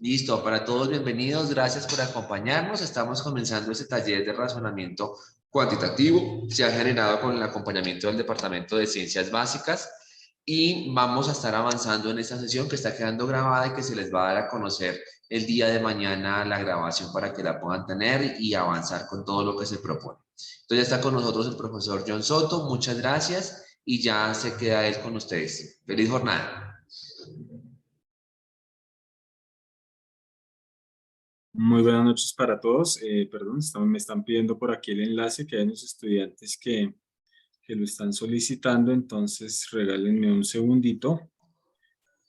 Listo, para todos bienvenidos, gracias por acompañarnos. Estamos comenzando este taller de razonamiento cuantitativo. Se ha generado con el acompañamiento del Departamento de Ciencias Básicas y vamos a estar avanzando en esta sesión que está quedando grabada y que se les va a dar a conocer el día de mañana la grabación para que la puedan tener y avanzar con todo lo que se propone. Entonces ya está con nosotros el profesor John Soto, muchas gracias y ya se queda él con ustedes. Feliz jornada. Muy buenas noches para todos. Perdón, me están pidiendo por aquí el enlace, que hay unos estudiantes que lo están solicitando, entonces regálenme un segundito.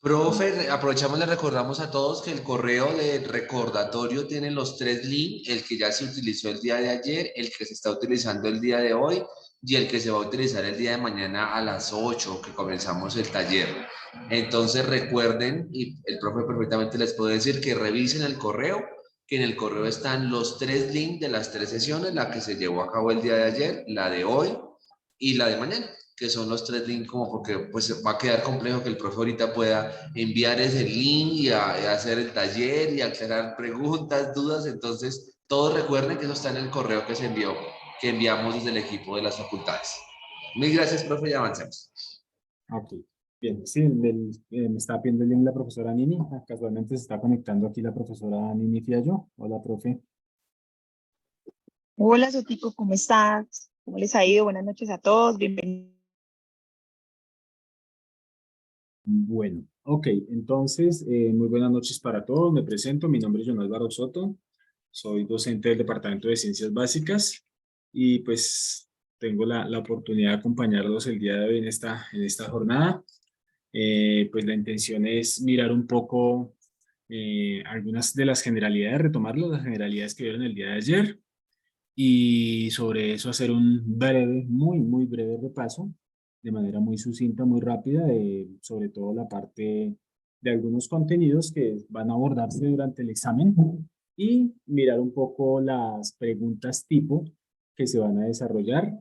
Profe, aprovechamos, le recordamos a todos que el correo de recordatorio tiene los 3 links, el que ya se utilizó el día de ayer, el que se está utilizando el día de hoy y el que se va a utilizar el día de mañana a las 8 que comenzamos el taller. Entonces recuerden, y el profe perfectamente les puede decir que revisen el correo, que en el correo están los 3 links de las 3 sesiones, la que se llevó a cabo el día de ayer, la de hoy y la de mañana, que son los 3 links, como porque pues va a quedar complejo que el profe ahorita pueda enviar ese link y hacer el taller y aclarar preguntas, dudas. Entonces, todos recuerden que eso está en el correo que se envió, que enviamos desde el equipo de las facultades. Mil gracias, profe, y avancemos. Ok, bien, sí, me está pidiendo el link la profesora Nini. Casualmente se está conectando aquí la profesora Nini Fiallo. Hola, profe. Hola, Sotico, ¿cómo estás? ¿Cómo les ha ido? Buenas noches a todos, bienvenidos. Bueno, ok, entonces, muy buenas noches para todos. Me presento, mi nombre es John Álvaro Soto. Soy docente del Departamento de Ciencias Básicas y pues tengo la oportunidad de acompañarlos el día de hoy en esta jornada. Pues la intención es mirar un poco algunas de las generalidades, retomarlo, las generalidades que vieron el día de ayer y sobre eso hacer un breve, muy breve repaso de manera muy sucinta, muy rápida, sobre todo la parte de algunos contenidos que van a abordarse durante el examen y mirar un poco las preguntas tipo que se van a desarrollar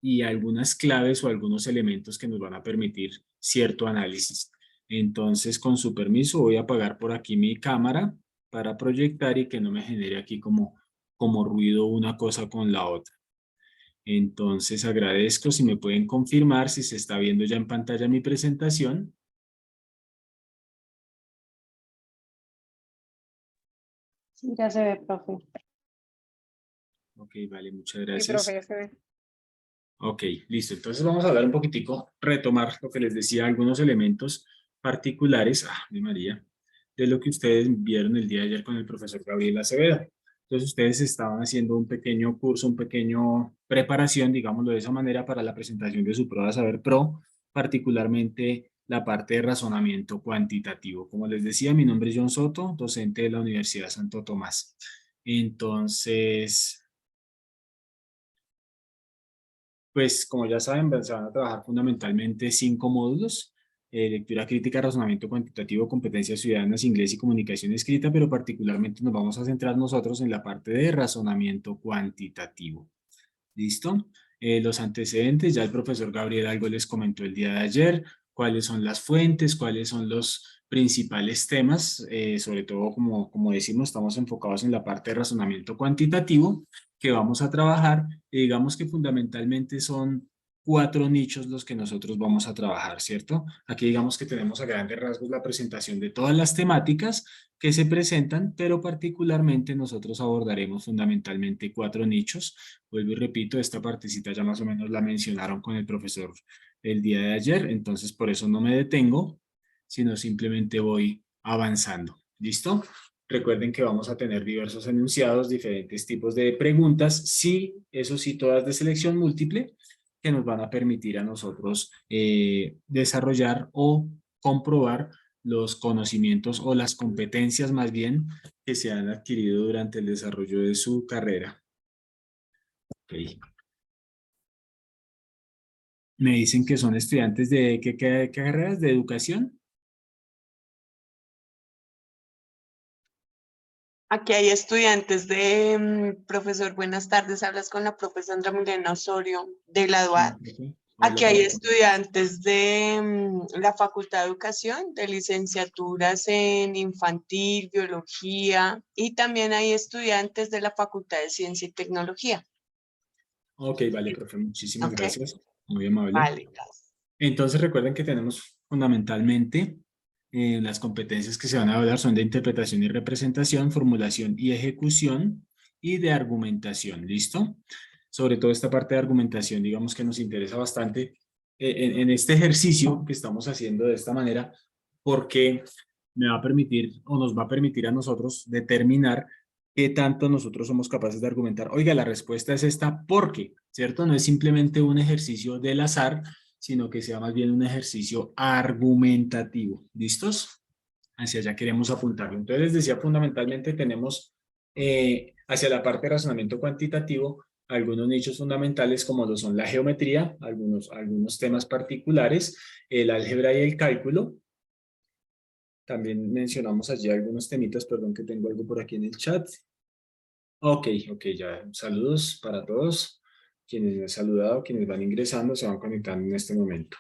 y algunas claves o algunos elementos que nos van a permitir cierto análisis. Entonces, con su permiso, voy a apagar por aquí mi cámara para proyectar y que no me genere aquí como ruido una cosa con la otra. Entonces, agradezco si me pueden confirmar si se está viendo ya en pantalla mi presentación. Sí, ya se ve, profe. Ok, vale, muchas Sí, gracias. profe, ya se ve. Ok, listo. Entonces vamos a hablar un poquitico, retomar lo que les decía, algunos elementos particulares, de María, de lo que ustedes vieron el día de ayer con el profesor Gabriel Acevedo. Entonces ustedes estaban haciendo un pequeño curso, un pequeño preparación, digámoslo de esa manera, para la presentación de su prueba Saber Pro, particularmente la parte de razonamiento cuantitativo. Como les decía, mi nombre es John Soto, docente de la Universidad Santo Tomás. Entonces, pues como ya saben, se van a trabajar fundamentalmente 5 módulos: lectura crítica, razonamiento cuantitativo, competencias ciudadanas, inglés y comunicación escrita, pero particularmente nos vamos a centrar nosotros en la parte de razonamiento cuantitativo. ¿Listo? Los antecedentes, ya el profesor Gabriel algo les comentó el día de ayer, cuáles son las fuentes, cuáles son los principales temas, sobre todo como decimos, estamos enfocados en la parte de razonamiento cuantitativo que vamos a trabajar, y digamos que fundamentalmente son 4 nichos los que nosotros vamos a trabajar, ¿cierto? Aquí digamos que tenemos a grandes rasgos la presentación de todas las temáticas que se presentan, pero particularmente nosotros abordaremos fundamentalmente 4 nichos. Vuelvo y repito, esta partecita ya más o menos la mencionaron con el profesor el día de ayer, entonces por eso no me detengo, sino simplemente voy avanzando. ¿Listo? Recuerden que vamos a tener diversos enunciados, diferentes tipos de preguntas, sí, eso sí, todas de selección múltiple, que nos van a permitir a nosotros desarrollar o comprobar los conocimientos o las competencias más bien que se han adquirido durante el desarrollo de su carrera. Okay. Me dicen que son estudiantes de ¿qué carreras? ¿De educación? Aquí hay estudiantes de profesor, buenas tardes, hablas con la profesora Milena Osorio de la UAT. Aquí hay estudiantes de la Facultad de Educación, de licenciaturas en infantil, biología, y también hay estudiantes de la Facultad de Ciencia y Tecnología. Ok, vale, profe, muchísimas Ok, gracias. Muy amable. vale, gracias. Entonces recuerden que tenemos fundamentalmente las competencias que se van a evaluar son de interpretación y representación, formulación y ejecución y de argumentación, ¿listo? Sobre todo esta parte de argumentación, digamos que nos interesa bastante en este ejercicio que estamos haciendo de esta manera, porque me va a permitir o nos va a permitir a nosotros determinar qué tanto nosotros somos capaces de argumentar. Oiga, la respuesta es esta porque, ¿cierto? No es simplemente un ejercicio del azar, sino que sea más bien un ejercicio argumentativo. ¿Listos? Hacia allá queremos apuntarlo. Entonces, les decía, fundamentalmente tenemos hacia la parte de razonamiento cuantitativo algunos nichos fundamentales como lo son la geometría, algunos temas particulares, el álgebra y el cálculo. También mencionamos allí algunos temitas, perdón que tengo algo por aquí en el chat. Ok, ya saludos para todos. Quienes me han saludado, quienes van ingresando, se van conectando en este momento.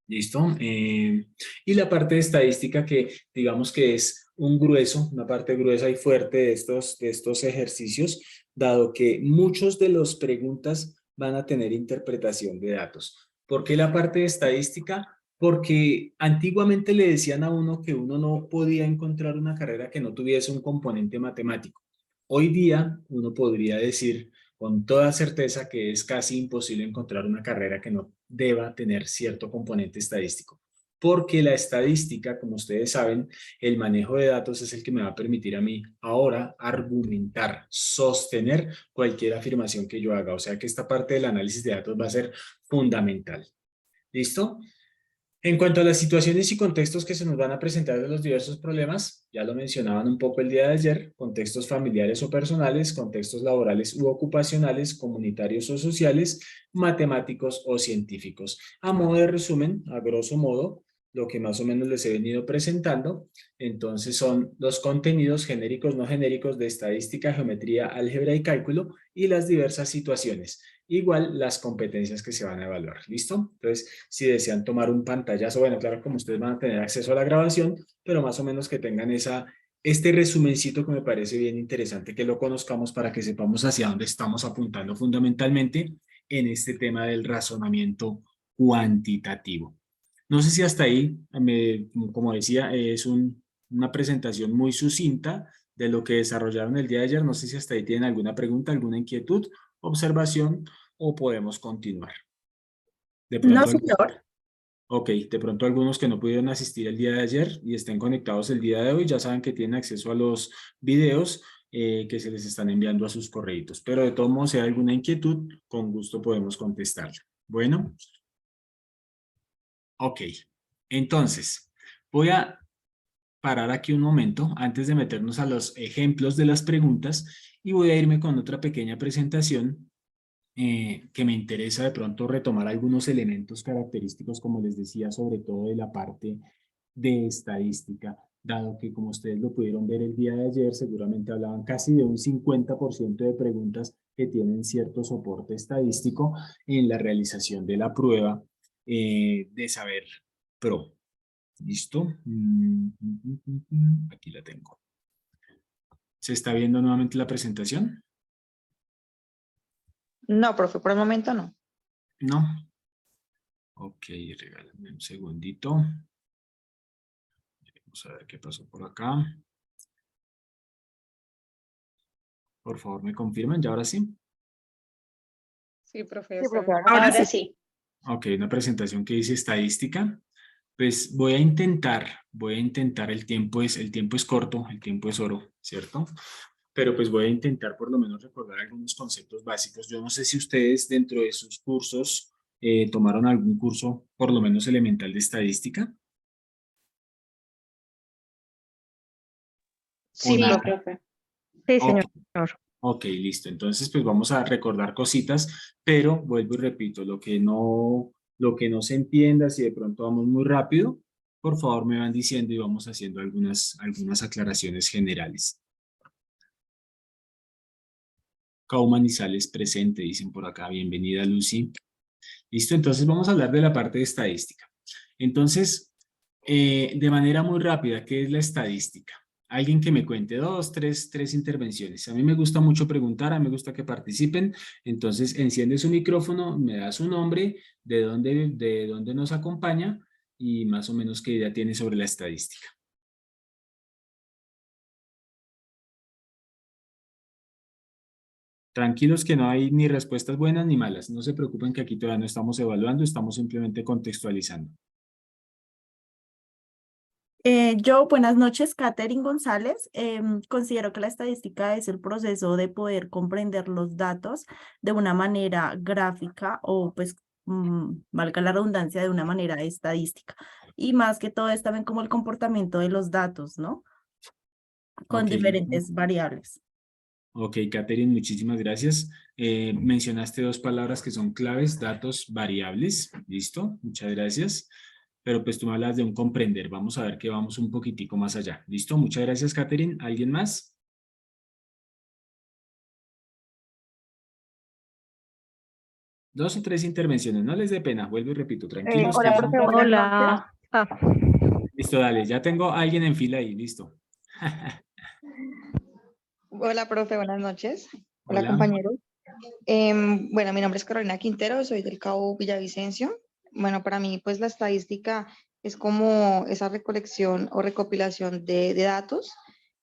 ¿Listo? Y la parte de estadística que digamos que es un grueso, una parte gruesa y fuerte de estos ejercicios, dado que muchos de las preguntas van a tener interpretación de datos. ¿Por qué la parte de estadística? Porque antiguamente le decían a uno que uno no podía encontrar una carrera que no tuviese un componente matemático. Hoy día uno podría decir con toda certeza que es casi imposible encontrar una carrera que no deba tener cierto componente estadístico. Porque la estadística, como ustedes saben, el manejo de datos es el que me va a permitir a mí ahora argumentar, sostener cualquier afirmación que yo haga. O sea que esta parte del análisis de datos va a ser fundamental. ¿Listo? En cuanto a las situaciones y contextos que se nos van a presentar de los diversos problemas, ya lo mencionaban un poco el día de ayer, contextos familiares o personales, contextos laborales u ocupacionales, comunitarios o sociales, matemáticos o científicos. A modo de resumen, a grosso modo, lo que más o menos les he venido presentando, entonces son los contenidos genéricos, no genéricos de estadística, geometría, álgebra y cálculo y las diversas situaciones. Igual las competencias que se van a evaluar, ¿listo? Entonces, si desean tomar un pantallazo, bueno, claro, como ustedes van a tener acceso a la grabación, pero más o menos que tengan este resumencito que me parece bien interesante, que lo conozcamos para que sepamos hacia dónde estamos apuntando fundamentalmente en este tema del razonamiento cuantitativo. No sé si hasta ahí, como decía, es una presentación muy sucinta de lo que desarrollaron el día de ayer. No sé si hasta ahí tienen alguna pregunta, alguna inquietud, observación o podemos continuar. De No, pronto, señor. ok, de pronto algunos que no pudieron asistir el día de ayer y estén conectados el día de hoy ya saben que tienen acceso a los videos que se les están enviando a sus correitos. Pero de todos modos, si hay alguna inquietud, con gusto podemos contestarla. Bueno. Ok, entonces voy a parar aquí un momento antes de meternos a los ejemplos de las preguntas y voy a irme con otra pequeña presentación que me interesa de pronto retomar algunos elementos característicos, como les decía, sobre todo de la parte de estadística, dado que como ustedes lo pudieron ver el día de ayer, seguramente hablaban casi de un 50% de preguntas que tienen cierto soporte estadístico en la realización de la prueba de saber pro. ¿Listo? Aquí la tengo. ¿Se está viendo nuevamente la presentación? No, profe, por el momento no. No. Ok, regálame un segundito. Vamos a ver qué pasó por acá. Por favor, ¿me confirman? ¿Ya ahora sí? Sí, profe, Sí, profe, ahora ahora sí. sí. Ok, una presentación que dice estadística. Pues voy a intentar, el tiempo es corto, el tiempo es oro, ¿cierto? Pero pues voy a intentar por lo menos recordar algunos conceptos básicos. Yo no sé si ustedes dentro de sus cursos tomaron algún curso por lo menos elemental de estadística o Sí, nada. profe. Sí, Ok, señor. ok, listo. Entonces pues vamos a recordar cositas, pero vuelvo y repito, lo que no se entienda, si de pronto vamos muy rápido, por favor me van diciendo y vamos haciendo algunas aclaraciones generales. Kaumanizales presente, dicen por acá. Bienvenida, Lucy. ¿Listo? Entonces vamos a hablar de la parte de estadística. Entonces, de manera muy rápida, ¿qué es la estadística? Alguien que me cuente tres intervenciones. A mí me gusta mucho preguntar, a mí me gusta que participen. Entonces, enciende su micrófono, me da su nombre, de dónde nos acompaña y más o menos qué idea tiene sobre la estadística. Tranquilos que no hay ni respuestas buenas ni malas. No se preocupen que aquí todavía no estamos evaluando, estamos simplemente contextualizando. Buenas noches, Katherine González. Considero que la estadística es el proceso de poder comprender los datos de una manera gráfica o, pues, valga la redundancia, de una manera estadística. Y más que todo es también como el comportamiento de los datos, ¿no? Con Ok, diferentes variables. ok, Katherine, muchísimas gracias. Mencionaste dos palabras que son claves, datos, variables. ¿Listo? Muchas gracias. Pero pues tú me hablas de un comprender. Vamos a ver que vamos un poquitico más allá. ¿Listo? Muchas gracias, Katherine. ¿Alguien más? Dos o tres intervenciones. No les dé pena. Vuelvo y repito. Tranquilos. Hola, profe, buenas noches. Hola. Listo, dale. Ya tengo a alguien en fila ahí. Listo. Hola, profe, buenas noches. Hola, Hola. compañeros. Bueno, mi nombre es Carolina Quintero, soy del CAU Villavicencio. Bueno, para mí, pues la estadística es como esa recolección o recopilación de datos,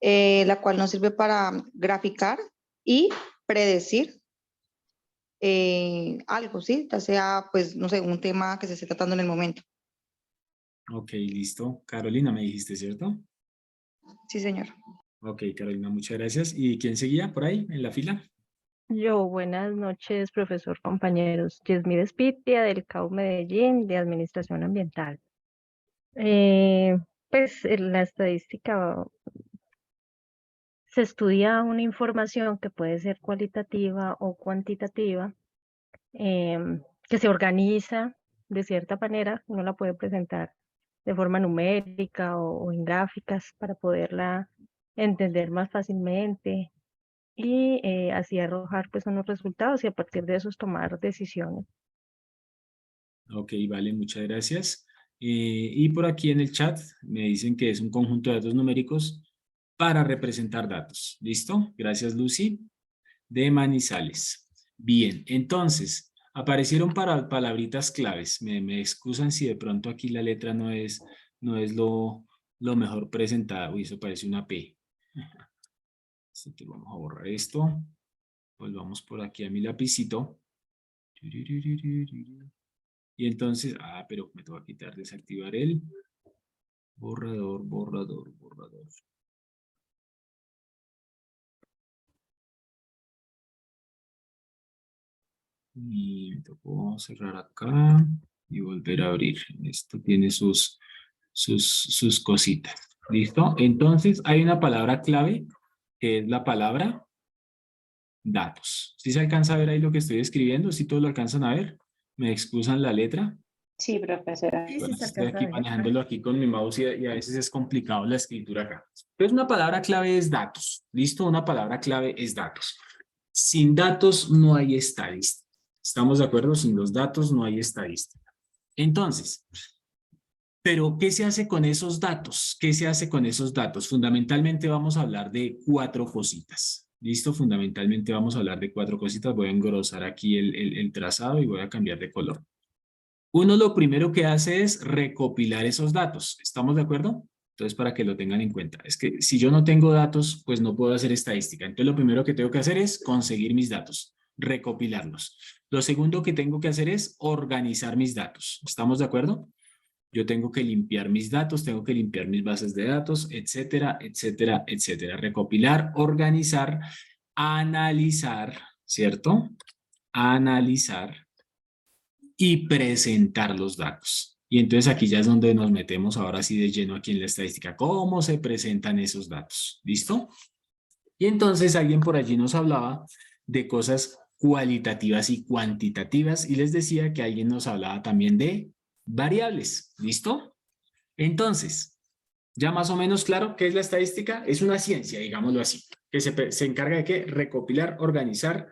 la cual nos sirve para graficar y predecir algo, ¿sí? Ya sea, pues, no sé, un tema que se esté tratando en el momento. Ok, listo. Carolina, me dijiste, ¿cierto? Sí, señor. Ok, Carolina, muchas gracias. ¿Y quién seguía por ahí en la fila? Buenas noches, profesor, compañeros. Yesmid Espitia, del CAU Medellín, de Administración Ambiental. Pues en la estadística se estudia una información que puede ser cualitativa o cuantitativa, que se organiza de cierta manera, uno la puede presentar de forma numérica o en gráficas para poderla entender más fácilmente y así arrojar pues unos resultados y a partir de esos tomar decisiones. Ok, vale, muchas gracias. Y por aquí en el chat me dicen que es un conjunto de datos numéricos para representar datos. ¿Listo? Gracias, Lucy. De Manizales. Bien, entonces, aparecieron palabritas claves. Me excusan si de pronto aquí la letra no es lo mejor presentada. Uy, eso parece una P. Así que vamos a borrar esto. Volvamos por aquí a mi lapicito. Y entonces, pero me tengo que quitar, desactivar el borrador. Y me tocó cerrar acá y volver a abrir. Esto tiene sus cositas. ¿Listo? Entonces, hay una palabra clave que es la palabra datos. ¿Sí se alcanza a ver ahí lo que estoy escribiendo? ¿Sí todos lo alcanzan a ver? ¿Me excusan la letra? Sí, profesora. Sí, Bueno, se estoy alcanza a aquí ver. manejándolo aquí con mi mouse y a veces es complicado la escritura acá. Entonces, una palabra clave es datos. ¿Listo? Una palabra clave es datos. Sin datos no hay estadística. ¿Estamos de acuerdo? Sin los datos no hay estadística. Entonces, pero ¿qué se hace con esos datos? ¿Qué se hace con esos datos? Fundamentalmente vamos a hablar de 4 cositas. ¿Listo? Fundamentalmente vamos a hablar de 4 cositas. Voy a engrosar aquí el trazado y voy a cambiar de color. Uno lo primero que hace es recopilar esos datos. ¿Estamos de acuerdo? Entonces, para que lo tengan en cuenta. Es que si yo no tengo datos, pues no puedo hacer estadística. Entonces, lo primero que tengo que hacer es conseguir mis datos, recopilarlos. Lo segundo que tengo que hacer es organizar mis datos. ¿Estamos de acuerdo? Yo tengo que limpiar mis datos, tengo que limpiar mis bases de datos, etcétera, etcétera, etcétera. Recopilar, organizar, analizar, ¿cierto? Analizar y presentar los datos. Y entonces aquí ya es donde nos metemos ahora sí de lleno aquí en la estadística. ¿Cómo se presentan esos datos? ¿Listo? Y entonces alguien por allí nos hablaba de cosas cualitativas y cuantitativas y les decía que alguien nos hablaba también de variables. ¿Listo? Entonces, ya más o menos claro qué es la estadística. Es una ciencia, digámoslo así, que se encarga de ¿qué? Recopilar, organizar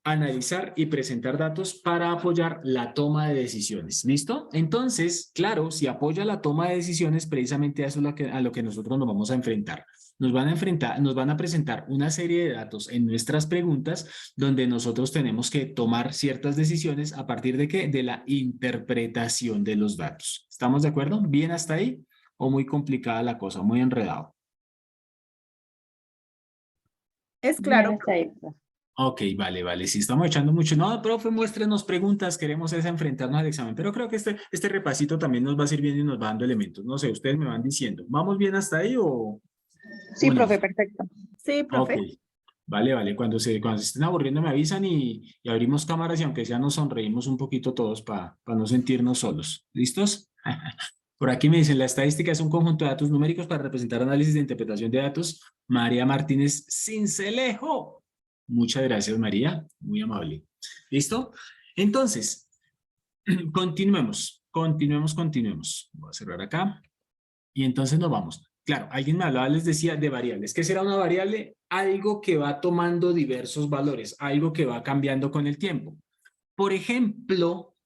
analizar y presentar datos para apoyar la toma de decisiones. ¿Listo? Entonces, claro, si apoya la toma de decisiones, precisamente eso es a lo que nosotros nos vamos a enfrentar. Nos van a presentar una serie de datos en nuestras preguntas donde nosotros tenemos que tomar ciertas decisiones a partir de qué? De la interpretación de los datos. ¿Estamos de acuerdo? ¿Bien hasta ahí? ¿O muy complicada la cosa, muy enredado? Es Bien, claro. está ahí, profe. Ok, vale, vale. Si estamos echando mucho. No, profe, muéstrenos preguntas. Queremos es enfrentarnos al examen. Pero creo que este repasito también nos va sirviendo y nos va dando elementos. No sé, ustedes me van diciendo. ¿Vamos bien hasta ahí Sí, o no? profe, perfecto. Sí, Ok. profe. Vale, vale. Cuando se estén aburriendo me avisan y abrimos cámaras y aunque sea nos sonreímos un poquito todos para no sentirnos solos. ¿Listos? Por aquí me dicen, la estadística es un conjunto de datos numéricos para representar análisis de interpretación de datos. María Martínez Cincelejo. Muchas gracias, María. Muy amable. ¿Listo? Entonces, continuemos. Voy a cerrar acá. Y entonces nos vamos. Claro, alguien me hablaba, les decía, de variables. ¿Qué será una variable? Algo que va tomando diversos valores, algo que va cambiando con el tiempo. Por ejemplo,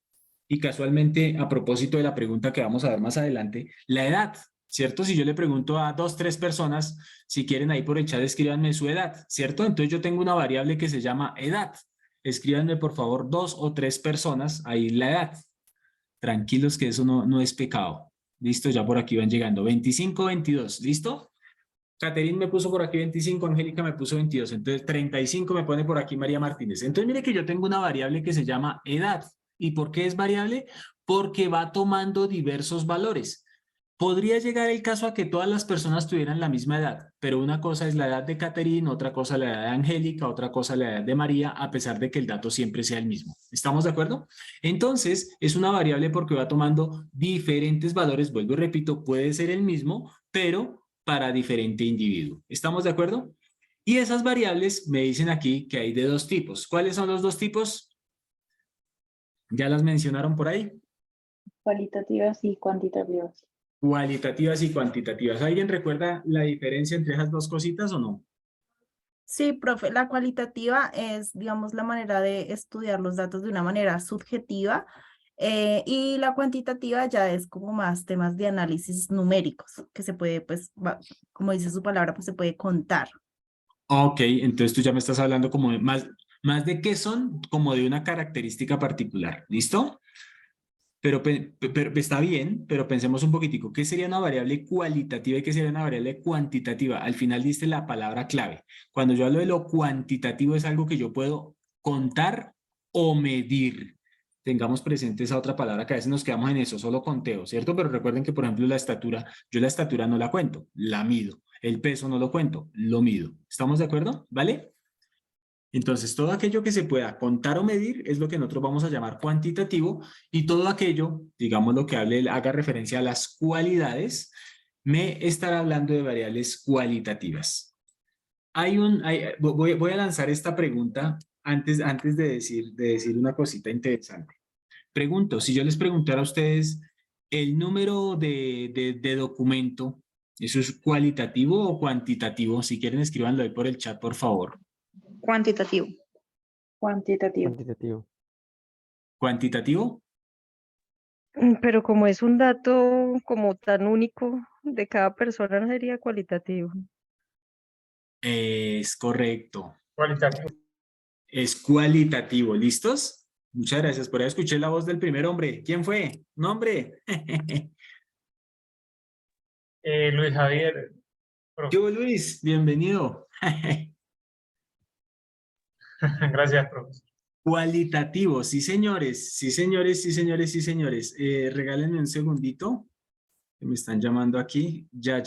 y casualmente a propósito de la pregunta que vamos a ver más adelante, la edad, ¿cierto? Si yo le pregunto a 2, 3 personas, si quieren ahí por el chat, escríbanme su edad, ¿cierto? Entonces yo tengo una variable que se llama edad. Escríbanme por favor 2 o 3 personas ahí la edad. Tranquilos que eso no es pecado. Listo, ya por aquí van llegando. 25, 22, ¿listo? Caterín me puso por aquí 25, Angélica me puso 22, entonces 35 me pone por aquí María Martínez. Entonces mire que yo tengo una variable que se llama edad. ¿Y por qué es variable? Porque va tomando diversos valores. Podría llegar el caso a que todas las personas tuvieran la misma edad, pero una cosa es la edad de Caterín, otra cosa la edad de Angélica, otra cosa la edad de María, a pesar de que el dato siempre sea el mismo. ¿Estamos de acuerdo? Entonces, es una variable porque va tomando diferentes valores, vuelvo y repito, puede ser el mismo, pero para diferente individuo. ¿Estamos de acuerdo? Y esas variables me dicen aquí que hay de 2 tipos. ¿Cuáles son los 2 tipos? ¿Ya las mencionaron por ahí? Cualitativas y cuantitativas. Cualitativas y cuantitativas. ¿Alguien recuerda la diferencia entre esas dos cositas o no? Sí, profe, la cualitativa es, digamos, la manera de estudiar los datos de una manera subjetiva, y la cuantitativa ya es como más temas de análisis numéricos, que se puede, pues, como dice su palabra, pues se puede contar. Ok, entonces tú ya me estás hablando como de más de qué son, como de una característica particular. ¿Listo? Pero está bien, pero pensemos un poquitico. ¿Qué sería una variable cualitativa y qué sería una variable cuantitativa? Al final diste la palabra clave. Cuando yo hablo de lo cuantitativo es algo que yo puedo contar o medir. Tengamos presente esa otra palabra que a veces nos quedamos en eso, solo conteo, ¿cierto? Pero recuerden que, por ejemplo, la estatura, yo la estatura no la cuento, la mido. El peso no lo cuento, lo mido. ¿Estamos de acuerdo? ¿Vale? Entonces, todo aquello que se pueda contar o medir es lo que nosotros vamos a llamar cuantitativo y todo aquello, digamos lo que haga referencia a las cualidades, me estará hablando de variables cualitativas. Voy a lanzar esta pregunta antes de decir una cosita interesante. Pregunto, si yo les preguntara a ustedes el número de documento, ¿eso es cualitativo o cuantitativo? Si quieren, escríbanlo ahí por el chat, por favor. Cuantitativo. Cuantitativo. Cuantitativo. ¿Cuantitativo? Pero como es un dato como tan único de cada persona, no sería cualitativo. Es correcto. Cualitativo. Es cualitativo. ¿Listos? Muchas gracias. Por ahí escuché la voz del primer hombre. ¿Quién fue? ¿Nombre? Luis Javier, profe. Yo, Luis. Bienvenido. Gracias, profe. Cualitativo. Sí, señores. Sí, señores. Sí, señores. Sí, señores. Regálenme un segundito. Que me están llamando aquí. Ya.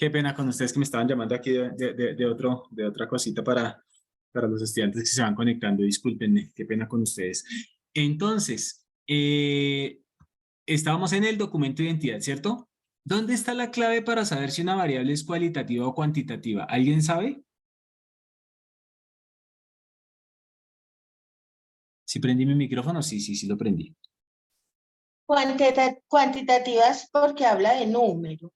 Qué pena con ustedes que me estaban llamando aquí de otra cosita para los estudiantes que se van conectando. Discúlpenme, qué pena con ustedes. Entonces, estábamos en el documento de identidad, ¿cierto? ¿Dónde está la clave para saber si una variable es cualitativa o cuantitativa? ¿Alguien sabe? ¿Sí prendí mi micrófono? Sí lo prendí. Cuantitativas porque habla de números.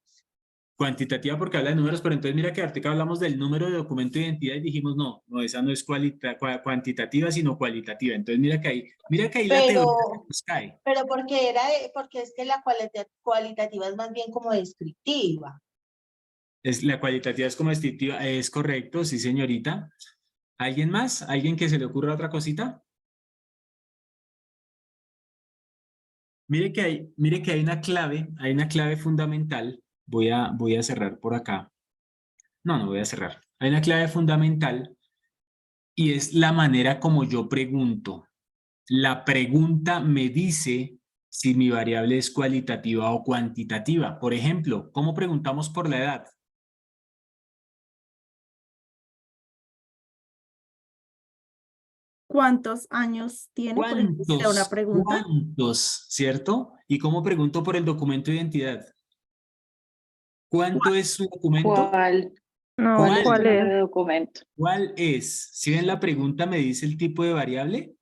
Cuantitativa porque habla de números, pero entonces mira que ahorita hablamos del número de documento de identidad y dijimos no, esa no es cuantitativa, sino cualitativa. Entonces mira que ahí la teoría nos cae. Pero porque es que la cualitativa es más bien como descriptiva. La cualitativa es como descriptiva, es correcto, sí señorita. ¿Alguien más? ¿Alguien que se le ocurra otra cosita? Mire que hay una clave fundamental. Voy a cerrar por acá. No voy a cerrar. Hay una clave fundamental y es la manera como yo pregunto. La pregunta me dice si mi variable es cualitativa o cuantitativa. Por ejemplo, ¿cómo preguntamos por la edad? ¿Cuántos años tiene? Por ejemplo, si era una pregunta. ¿Cuántos? ¿Cierto? ¿Y cómo pregunto por el documento de identidad? ¿Cuánto es su documento? ¿Cuál? No, ¿Cuál? ¿cuál El es? documento? ¿Cuál es? Si ven la pregunta me dice el tipo de variable.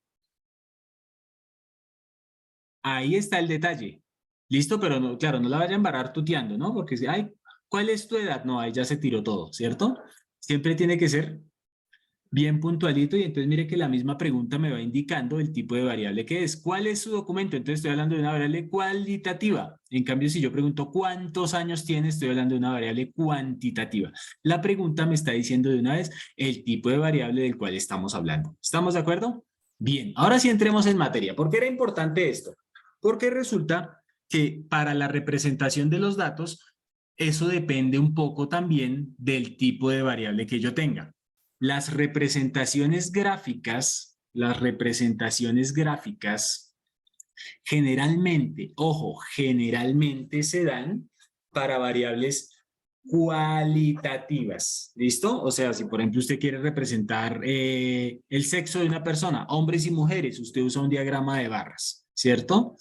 Ahí está el detalle. ¿Listo? Pero no, claro, no la vayan a embarrar tuteando, ¿no? Porque si, ay, ¿cuál es tu edad? No, ahí ya se tiró todo, ¿cierto? Siempre tiene que ser bien puntualito y entonces mire que la misma pregunta me va indicando el tipo de variable que es. ¿Cuál es su documento? Entonces estoy hablando de una variable cualitativa. En cambio, si yo pregunto ¿cuántos años tiene? Estoy hablando de una variable cuantitativa. La pregunta me está diciendo de una vez el tipo de variable del cual estamos hablando. ¿Estamos de acuerdo? Bien, ahora sí entremos en materia. ¿Por qué era importante esto? Porque resulta que para la representación de los datos, eso depende un poco también del tipo de variable que yo tenga. Las representaciones gráficas generalmente, ojo, generalmente se dan para variables cualitativas, ¿listo? O sea, si por ejemplo usted quiere representar el sexo de una persona, hombres y mujeres, usted usa un diagrama de barras, ¿cierto?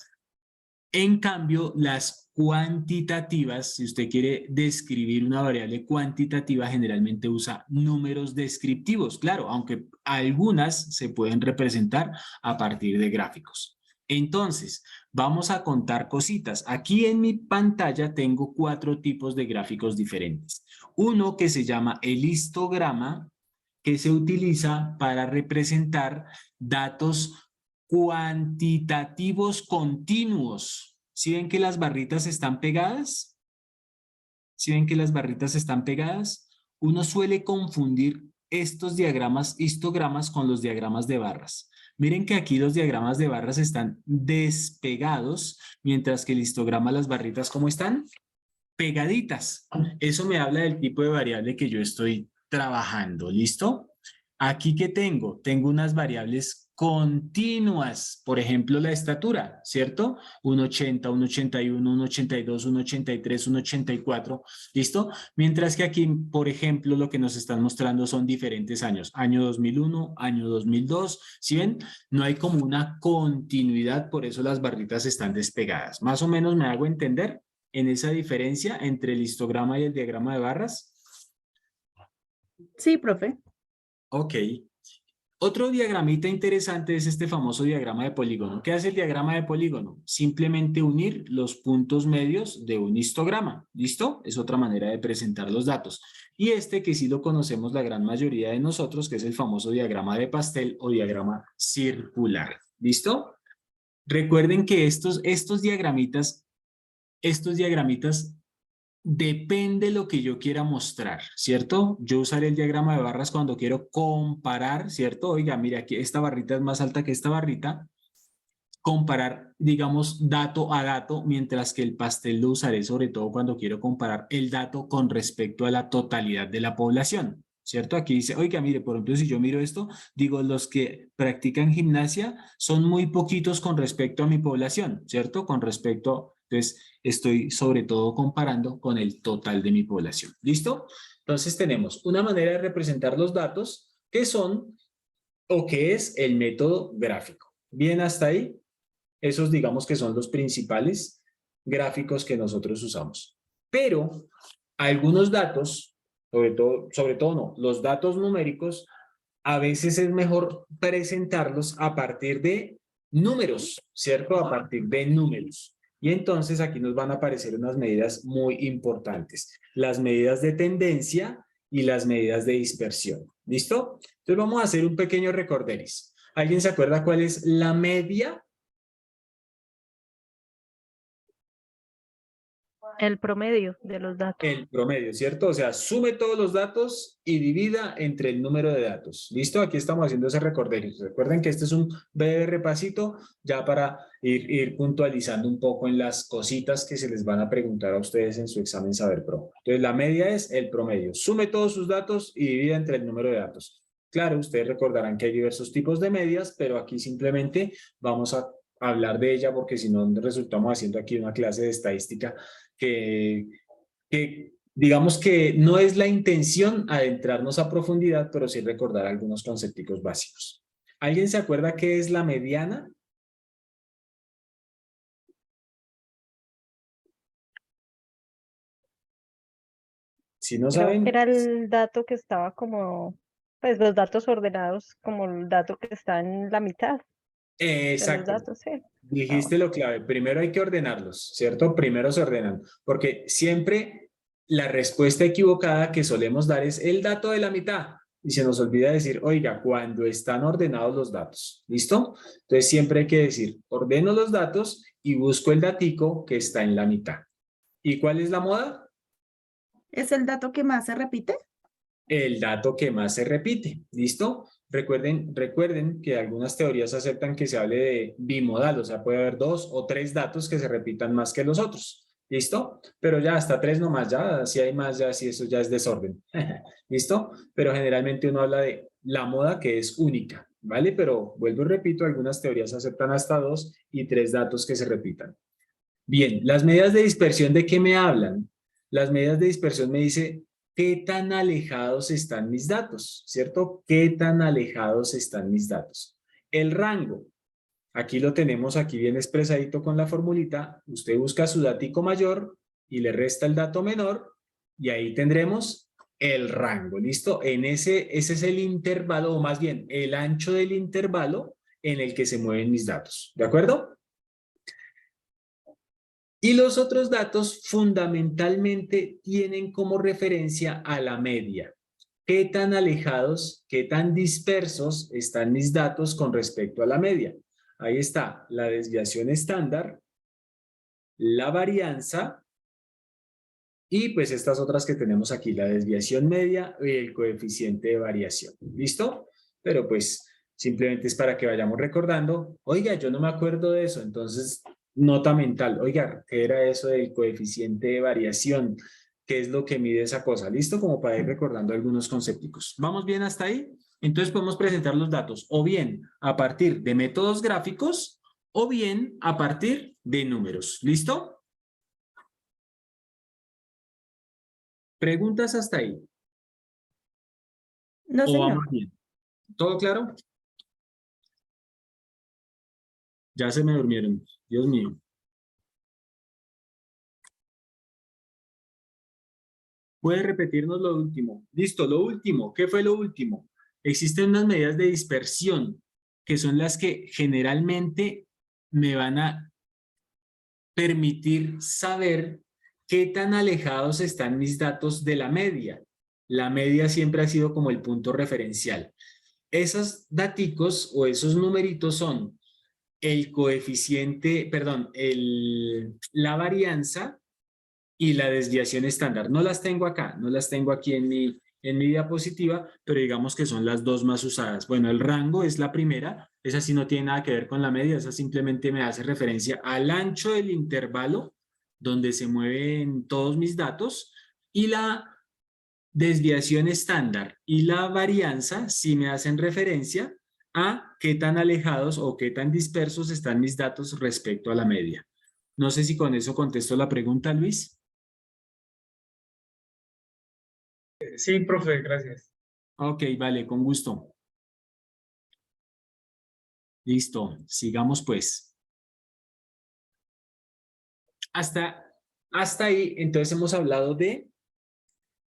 En cambio, las cuantitativas, si usted quiere describir una variable cuantitativa, generalmente usa números descriptivos, claro, aunque algunas se pueden representar a partir de gráficos. Entonces, vamos a contar cositas. Aquí en mi pantalla tengo 4 tipos de gráficos diferentes. Uno que se llama el histograma, que se utiliza para representar datos cuantitativos continuos. ¿Sí ven que las barritas están pegadas? ¿Sí ven que las barritas están pegadas? Uno suele confundir estos diagramas, histogramas, con los diagramas de barras. Miren que aquí los diagramas de barras están despegados, mientras que el histograma, las barritas, ¿cómo están? Pegaditas. Eso me habla del tipo de variable que yo estoy trabajando. ¿Listo? Aquí, ¿qué tengo? Tengo unas variables continuas. Por ejemplo, la estatura, ¿cierto? 1,80, 1,81, 1,82, 1,83, 1,84. ¿Listo? Mientras que aquí, por ejemplo, lo que nos están mostrando son diferentes años. Año 2001, año 2002. ¿Sí ven? No hay como una continuidad, por eso las barritas están despegadas. Más o menos me hago entender en esa diferencia entre el histograma y el diagrama de barras. Sí, profe. Ok. Otro diagramita interesante es este famoso diagrama de polígono. ¿Qué hace el diagrama de polígono? Simplemente unir los puntos medios de un histograma. ¿Listo? Es otra manera de presentar los datos. Y este que sí lo conocemos la gran mayoría de nosotros, que es el famoso diagrama de pastel o diagrama circular. ¿Listo? Recuerden que estos diagramitas depende de lo que yo quiera mostrar, ¿cierto? Yo usaré el diagrama de barras cuando quiero comparar, ¿cierto? Oiga, mira, aquí esta barrita es más alta que esta barrita. Comparar, digamos, dato a dato, mientras que el pastel lo usaré sobre todo cuando quiero comparar el dato con respecto a la totalidad de la población, ¿cierto? Aquí dice, oiga, mire, por ejemplo, si yo miro esto, digo, los que practican gimnasia son muy poquitos con respecto a mi población, ¿cierto? Con respecto Entonces, estoy sobre todo comparando con el total de mi población. ¿Listo? Entonces, tenemos una manera de representar los datos que son o que es el método gráfico. Bien, hasta ahí, esos digamos que son los principales gráficos que nosotros usamos. Pero algunos datos, sobre todo no, los datos numéricos, a veces es mejor presentarlos a partir de números, ¿cierto? A partir de números. Y entonces aquí nos van a aparecer unas medidas muy importantes. Las medidas de tendencia y las medidas de dispersión. ¿Listo? Entonces vamos a hacer un pequeño recorderis. ¿Alguien se acuerda cuál es la media? El promedio de los datos. El promedio, ¿cierto? O sea, sume todos los datos y divida entre el número de datos. ¿Listo? Aquí estamos haciendo ese recorderis. Recuerden que este es un breve repasito ya para ir puntualizando un poco en las cositas que se les van a preguntar a ustedes en su examen Saber Pro. Entonces, la media es el promedio. Sume todos sus datos y divida entre el número de datos. Claro, ustedes recordarán que hay diversos tipos de medias, pero aquí simplemente vamos a hablar de ella porque si no resultamos haciendo aquí una clase de estadística que digamos que no es la intención adentrarnos a profundidad, pero sí recordar algunos conceptos básicos. ¿Alguien se acuerda qué es la mediana? Si no Creo saben, que era el dato que estaba como, pues los datos ordenados como el dato que está en la mitad de los exacto. datos, sí. Dijiste lo clave. Primero hay que ordenarlos, ¿cierto? Primero se ordenan, porque siempre la respuesta equivocada que solemos dar es el dato de la mitad. Y se nos olvida decir, oiga, cuando están ordenados los datos, ¿listo? Entonces siempre hay que decir, ordeno los datos y busco el datico que está en la mitad. ¿Y cuál es la moda? ¿Es el dato que más se repite? El dato que más se repite, ¿listo? Recuerden que algunas teorías aceptan que se hable de bimodal, o sea, puede haber 2 o 3 datos que se repitan más que los otros, ¿listo? Pero ya hasta 3 nomás, ya si hay más, ya si eso ya es desorden, ¿listo? Pero generalmente uno habla de la moda que es única, ¿vale? Pero vuelvo y repito, algunas teorías aceptan hasta 2 y 3 datos que se repitan. Bien, las medidas de dispersión, ¿de qué me hablan? Las medidas de dispersión me dice qué tan alejados están mis datos, ¿cierto? ¿Qué tan alejados están mis datos? El rango, aquí lo tenemos aquí bien expresadito con la formulita. Usted busca su datico mayor y le resta el dato menor y ahí tendremos el rango, ¿listo? Ese es el intervalo, o más bien el ancho del intervalo en el que se mueven mis datos, ¿de acuerdo? Y los otros datos fundamentalmente tienen como referencia a la media. ¿Qué tan alejados, qué tan dispersos están mis datos con respecto a la media? Ahí está la desviación estándar, la varianza y pues estas otras que tenemos aquí, la desviación media y el coeficiente de variación. ¿Listo? Pero pues simplemente es para que vayamos recordando, oiga, yo no me acuerdo de eso, entonces... Nota mental, oiga, ¿qué era eso del coeficiente de variación? ¿Qué es lo que mide esa cosa? ¿Listo? Como para ir recordando algunos conceptos. ¿Vamos bien hasta ahí? Entonces podemos presentar los datos o bien a partir de métodos gráficos o bien a partir de números. ¿Listo? ¿Preguntas hasta ahí? No, ¿O señor. vamos bien? ¿Todo claro? Ya se me durmieron. Dios mío. ¿Puede repetirnos lo último? Listo, lo último. ¿Qué fue lo último? Existen unas medidas de dispersión que son las que generalmente me van a permitir saber qué tan alejados están mis datos de la media. La media siempre ha sido como el punto referencial. Esos daticos o esos numeritos son el coeficiente, perdón, la varianza y la desviación estándar. No las tengo acá, no las tengo aquí en mi diapositiva, pero digamos que son las dos más usadas. Bueno, el rango es la primera, esa sí no tiene nada que ver con la media, esa simplemente me hace referencia al ancho del intervalo donde se mueven todos mis datos, y la desviación estándar y la varianza sí me hacen referencia a qué tan alejados o qué tan dispersos están mis datos respecto a la media. No sé si con eso contesto la pregunta, Luis. Sí, profe, gracias. Ok, vale, con gusto. Listo, sigamos pues. Hasta ahí, entonces hemos hablado de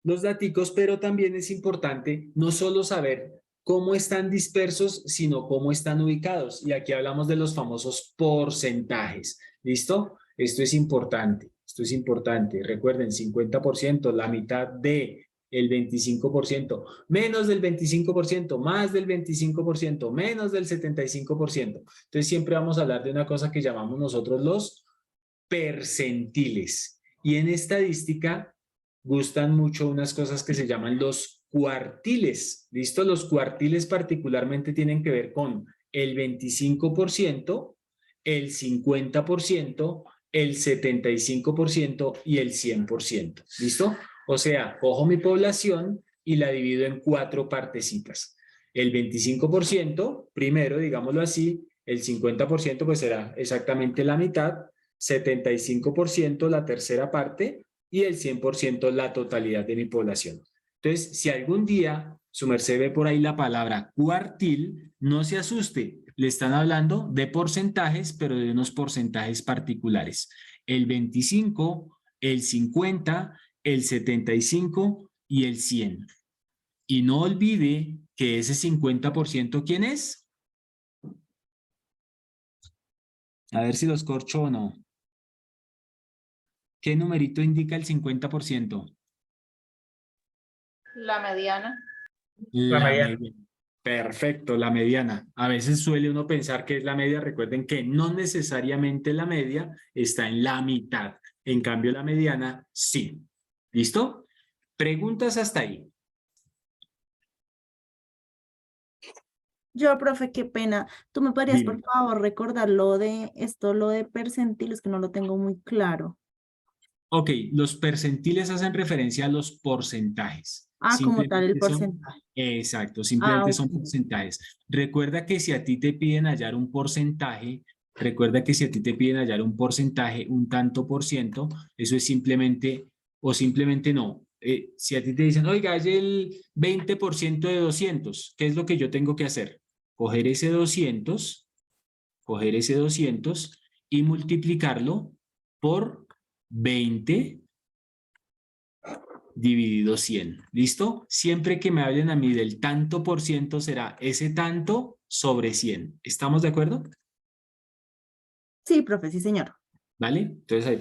los daticos, pero también es importante no solo saber cómo están dispersos, sino cómo están ubicados. Y aquí hablamos de los famosos porcentajes. ¿Listo? Esto es importante. Esto es importante. Recuerden, 50%, la mitad de el 25%, menos del 25%, más del 25%, menos del 75%. Entonces siempre vamos a hablar de una cosa que llamamos nosotros los percentiles. Y en estadística gustan mucho unas cosas que se llaman los cuartiles. ¿Listo? Los cuartiles particularmente tienen que ver con el 25%, el 50%, el 75% y el 100%. ¿Listo? O sea, cojo mi población y la divido en 4 partecitas. El 25%, primero, digámoslo así, el 50% pues será exactamente la mitad, 75% la tercera parte y el 100% la totalidad de mi población. Entonces, si algún día su merced ve por ahí la palabra cuartil, no se asuste, le están hablando de porcentajes, pero de unos porcentajes particulares. El 25, el 50, el 75 y el 100. Y no olvide que ese 50%, ¿quién es? A ver si los corcho o no. ¿Qué numerito indica el 50%? La mediana. La mediana. Mediana. Perfecto, la mediana. A veces suele uno pensar que es la media. Recuerden que no necesariamente la media está en la mitad. En cambio, la mediana sí. ¿Listo? ¿Preguntas hasta ahí? Yo, profe, qué pena. ¿Tú me podrías, Dime. por favor, recordar lo de esto, lo de percentiles, que no lo tengo muy claro? Ok, los percentiles hacen referencia a los porcentajes. Ah, como tal, el Simplemente son, porcentaje. exacto, Ah, simplemente ok. son porcentajes. Recuerda que si a ti te piden hallar un porcentaje, un tanto por ciento, eso es simplemente, o simplemente no. Si a ti te dicen, oiga, hay el 20% de 200, ¿qué es lo que yo tengo que hacer? Coger ese 200 y multiplicarlo por 20 dividido 100. ¿Listo? Siempre que me hablen a mí del tanto por ciento será ese tanto sobre 100. ¿Estamos de acuerdo? Sí, profe, sí, señor. ¿Vale? Entonces ahí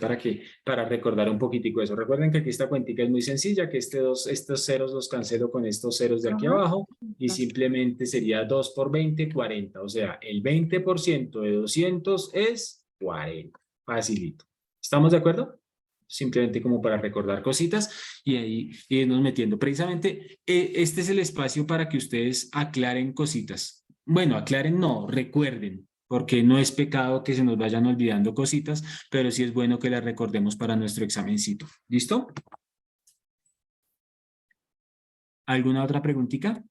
para recordar un poquitico eso. Recuerden que aquí esta cuentica es muy sencilla, que estos ceros los cancelo con estos ceros de aquí Ajá. abajo y simplemente sería 2 por 20, 40. O sea, el 20% de 200 es 40. Facilito. ¿Estamos de acuerdo? Simplemente como para recordar cositas y ahí irnos metiendo. Precisamente este es el espacio para que ustedes aclaren cositas. Bueno, aclaren no, recuerden, porque no es pecado que se nos vayan olvidando cositas, pero sí es bueno que las recordemos para nuestro examencito. ¿Listo? ¿Alguna otra preguntita?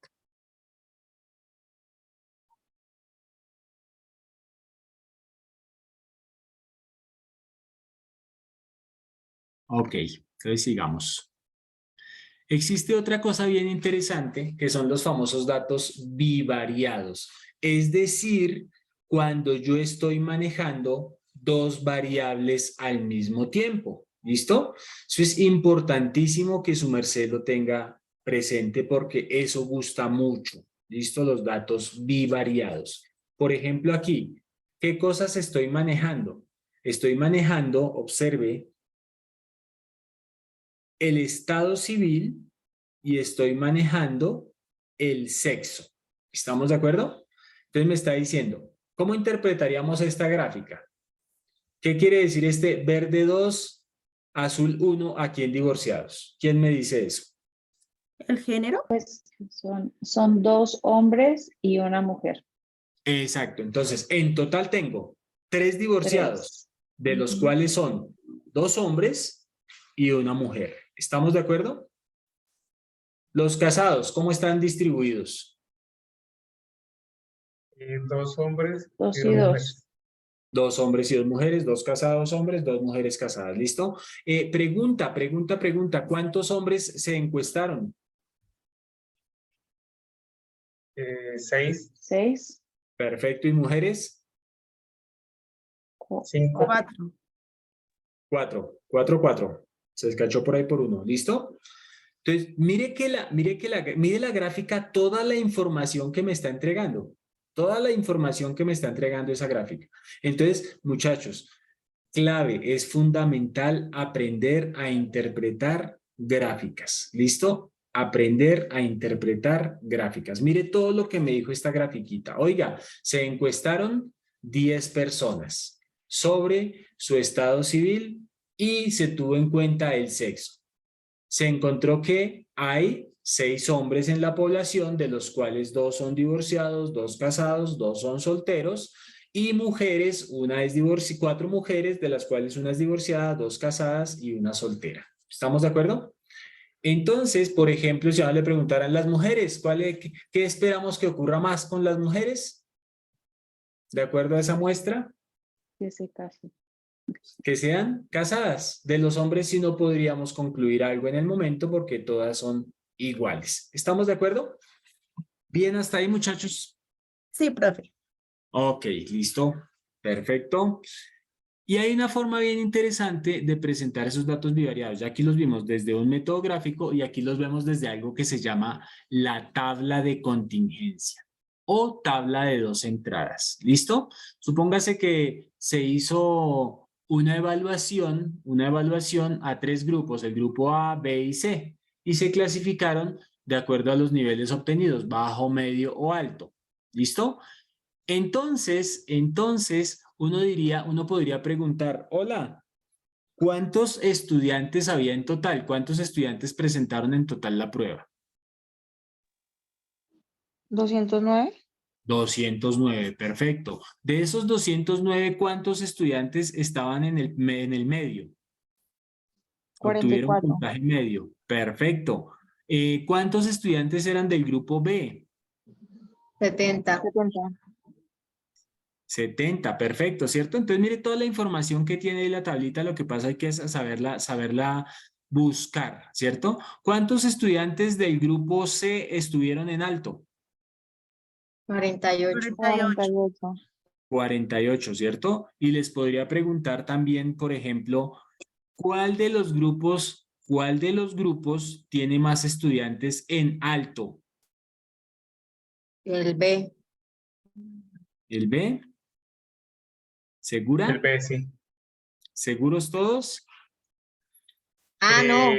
Ok, entonces sigamos. Existe otra cosa bien interesante que son los famosos datos bivariados. Es decir, cuando yo estoy manejando dos variables al mismo tiempo. ¿Listo? Eso es importantísimo que su merced lo tenga presente porque eso gusta mucho. ¿Listo? Los datos bivariados. Por ejemplo, aquí, ¿qué cosas estoy manejando? Estoy manejando, observe, el estado civil y estoy manejando el sexo. ¿Estamos de acuerdo? Entonces me está diciendo, ¿cómo interpretaríamos esta gráfica? ¿Qué quiere decir este verde 2, azul 1 aquí en divorciados? ¿Quién me dice eso? ¿El género? Pues son 2 hombres y una mujer. Exacto. Entonces, en total tengo 3 divorciados, 3. de los Ujú. cuales son 2 hombres y una mujer. ¿Estamos de acuerdo? Los casados, ¿cómo están distribuidos? 2 hombres y 2 2 y 2. mujeres. 2 hombres y 2 mujeres, 2 casados hombres, 2 mujeres casadas. ¿Listo? Pregunta. ¿Cuántos hombres se encuestaron? 6, 6, Perfecto. ¿Y mujeres? 5, 4. 4. Se escachó por ahí por 1. ¿Listo? Entonces, mire la gráfica, toda la información que me está entregando. Toda la información que me está entregando esa gráfica. Entonces, muchachos, clave, es fundamental aprender a interpretar gráficas. ¿Listo? Aprender a interpretar gráficas. Mire todo lo que me dijo esta grafiquita. Oiga, se encuestaron 10 personas sobre su estado civil y se tuvo en cuenta el sexo. Se encontró que hay 6 hombres en la población, de los cuales 2 son divorciados, 2 casados, 2 son solteros, y mujeres, 4 mujeres, de las cuales una es divorciada, 2 casadas y una soltera. ¿Estamos de acuerdo? Entonces, por ejemplo, si ahora le preguntaran las mujeres, ¿qué esperamos que ocurra más con las mujeres? ¿De acuerdo a esa muestra? que se casen. Que sean casadas. De los hombres sí no podríamos concluir algo en el momento porque todas son iguales. ¿Estamos de acuerdo? Bien, hasta ahí, muchachos. Sí, profe. Ok, listo. Perfecto. Y hay una forma bien interesante de presentar esos datos bivariados. Ya aquí los vimos desde un método gráfico y aquí los vemos desde algo que se llama la tabla de contingencia o tabla de 2 entradas. ¿Listo? Supóngase que se hizo una evaluación a 3 grupos, el grupo A, B y C, y se clasificaron de acuerdo a los niveles obtenidos, bajo, medio o alto. ¿Listo? Entonces, uno podría preguntar, hola, ¿cuántos estudiantes había en total? ¿Cuántos estudiantes presentaron en total la prueba? 209. 209, perfecto. De esos 209, ¿cuántos estudiantes estaban en el medio? Obtuvieron 44. puntaje medio, perfecto. ¿Cuántos estudiantes eran del grupo B? 70. 70, perfecto, ¿cierto? Entonces, mire toda la información que tiene ahí la tablita, lo que pasa hay que saberla buscar, ¿cierto? ¿Cuántos estudiantes del grupo C estuvieron en alto? 48. 48. 48, ¿cierto? Y les podría preguntar también, por ejemplo, ¿cuál de los grupos tiene más estudiantes en alto? El B. ¿El B? ¿Segura? el B, sí. ¿Seguros todos? No.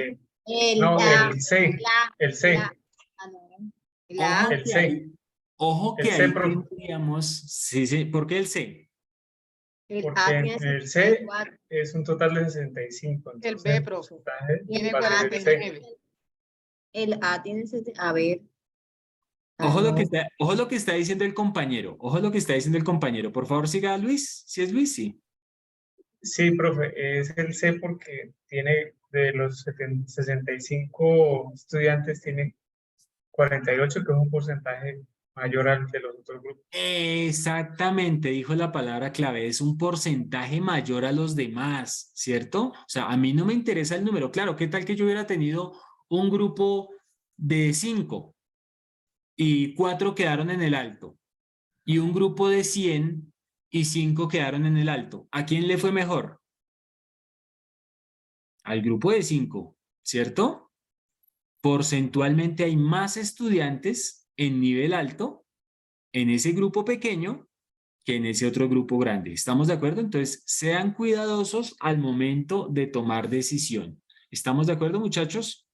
No, A. el C, el C, El A. el C, Ojo el que C, ahí profe. tendríamos, sí, ¿por qué el C? El A porque tiene el C 64. es un total de 65. El Entonces, B, profe. porcentaje Tiene va a ser el C. 49. El A tiene a ver. Ojo lo no. que está diciendo el compañero. Ojo lo que está diciendo el compañero. Por favor, siga a Luis. Si es Luis, sí. Sí, profe, es el C porque tiene de los 65 estudiantes, tiene 48, que es un porcentaje mayor al de los otros grupos. Exactamente, dijo la palabra clave. Es un porcentaje mayor a los demás, ¿cierto? O sea, a mí no me interesa el número. Claro, ¿qué tal que yo hubiera tenido un grupo de 5 y 4 quedaron en el alto? Y un grupo de 100 y 5 quedaron en el alto. ¿A quién le fue mejor? Al grupo de 5, ¿cierto? Porcentualmente hay más estudiantes en nivel alto en ese grupo pequeño que en ese otro grupo grande. ¿Estamos de acuerdo? Entonces, sean cuidadosos al momento de tomar decisión. ¿Estamos de acuerdo, muchachos?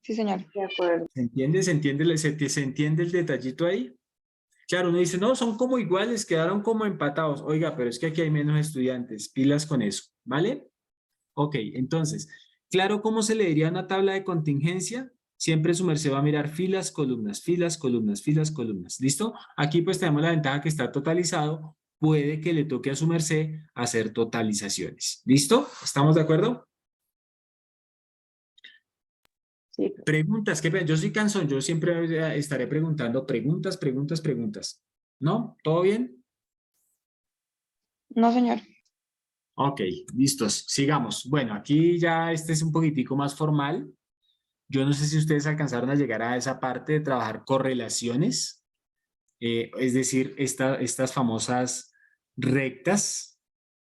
Sí, señor. De acuerdo. ¿Se entiende? ¿Se entiende el detallito ahí? Claro, uno dice, no, son como iguales, quedaron como empatados. Oiga, pero es que aquí hay menos estudiantes. Pilas con eso, ¿vale? Ok, entonces, claro, ¿cómo se le diría una tabla de contingencia? Siempre su merced va a mirar filas, columnas, filas, columnas, filas, columnas. ¿Listo? Aquí pues tenemos la ventaja que está totalizado. Puede que le toque a su merced hacer totalizaciones. ¿Listo? ¿Estamos de acuerdo? Sí. Preguntas, yo soy cansón, yo siempre estaré preguntando preguntas. ¿No? ¿Todo bien? No, señor. Ok, listos, sigamos. Bueno, aquí ya este es un poquitico más formal. Yo no sé si ustedes alcanzaron a llegar a esa parte de trabajar correlaciones, es decir, estas famosas rectas,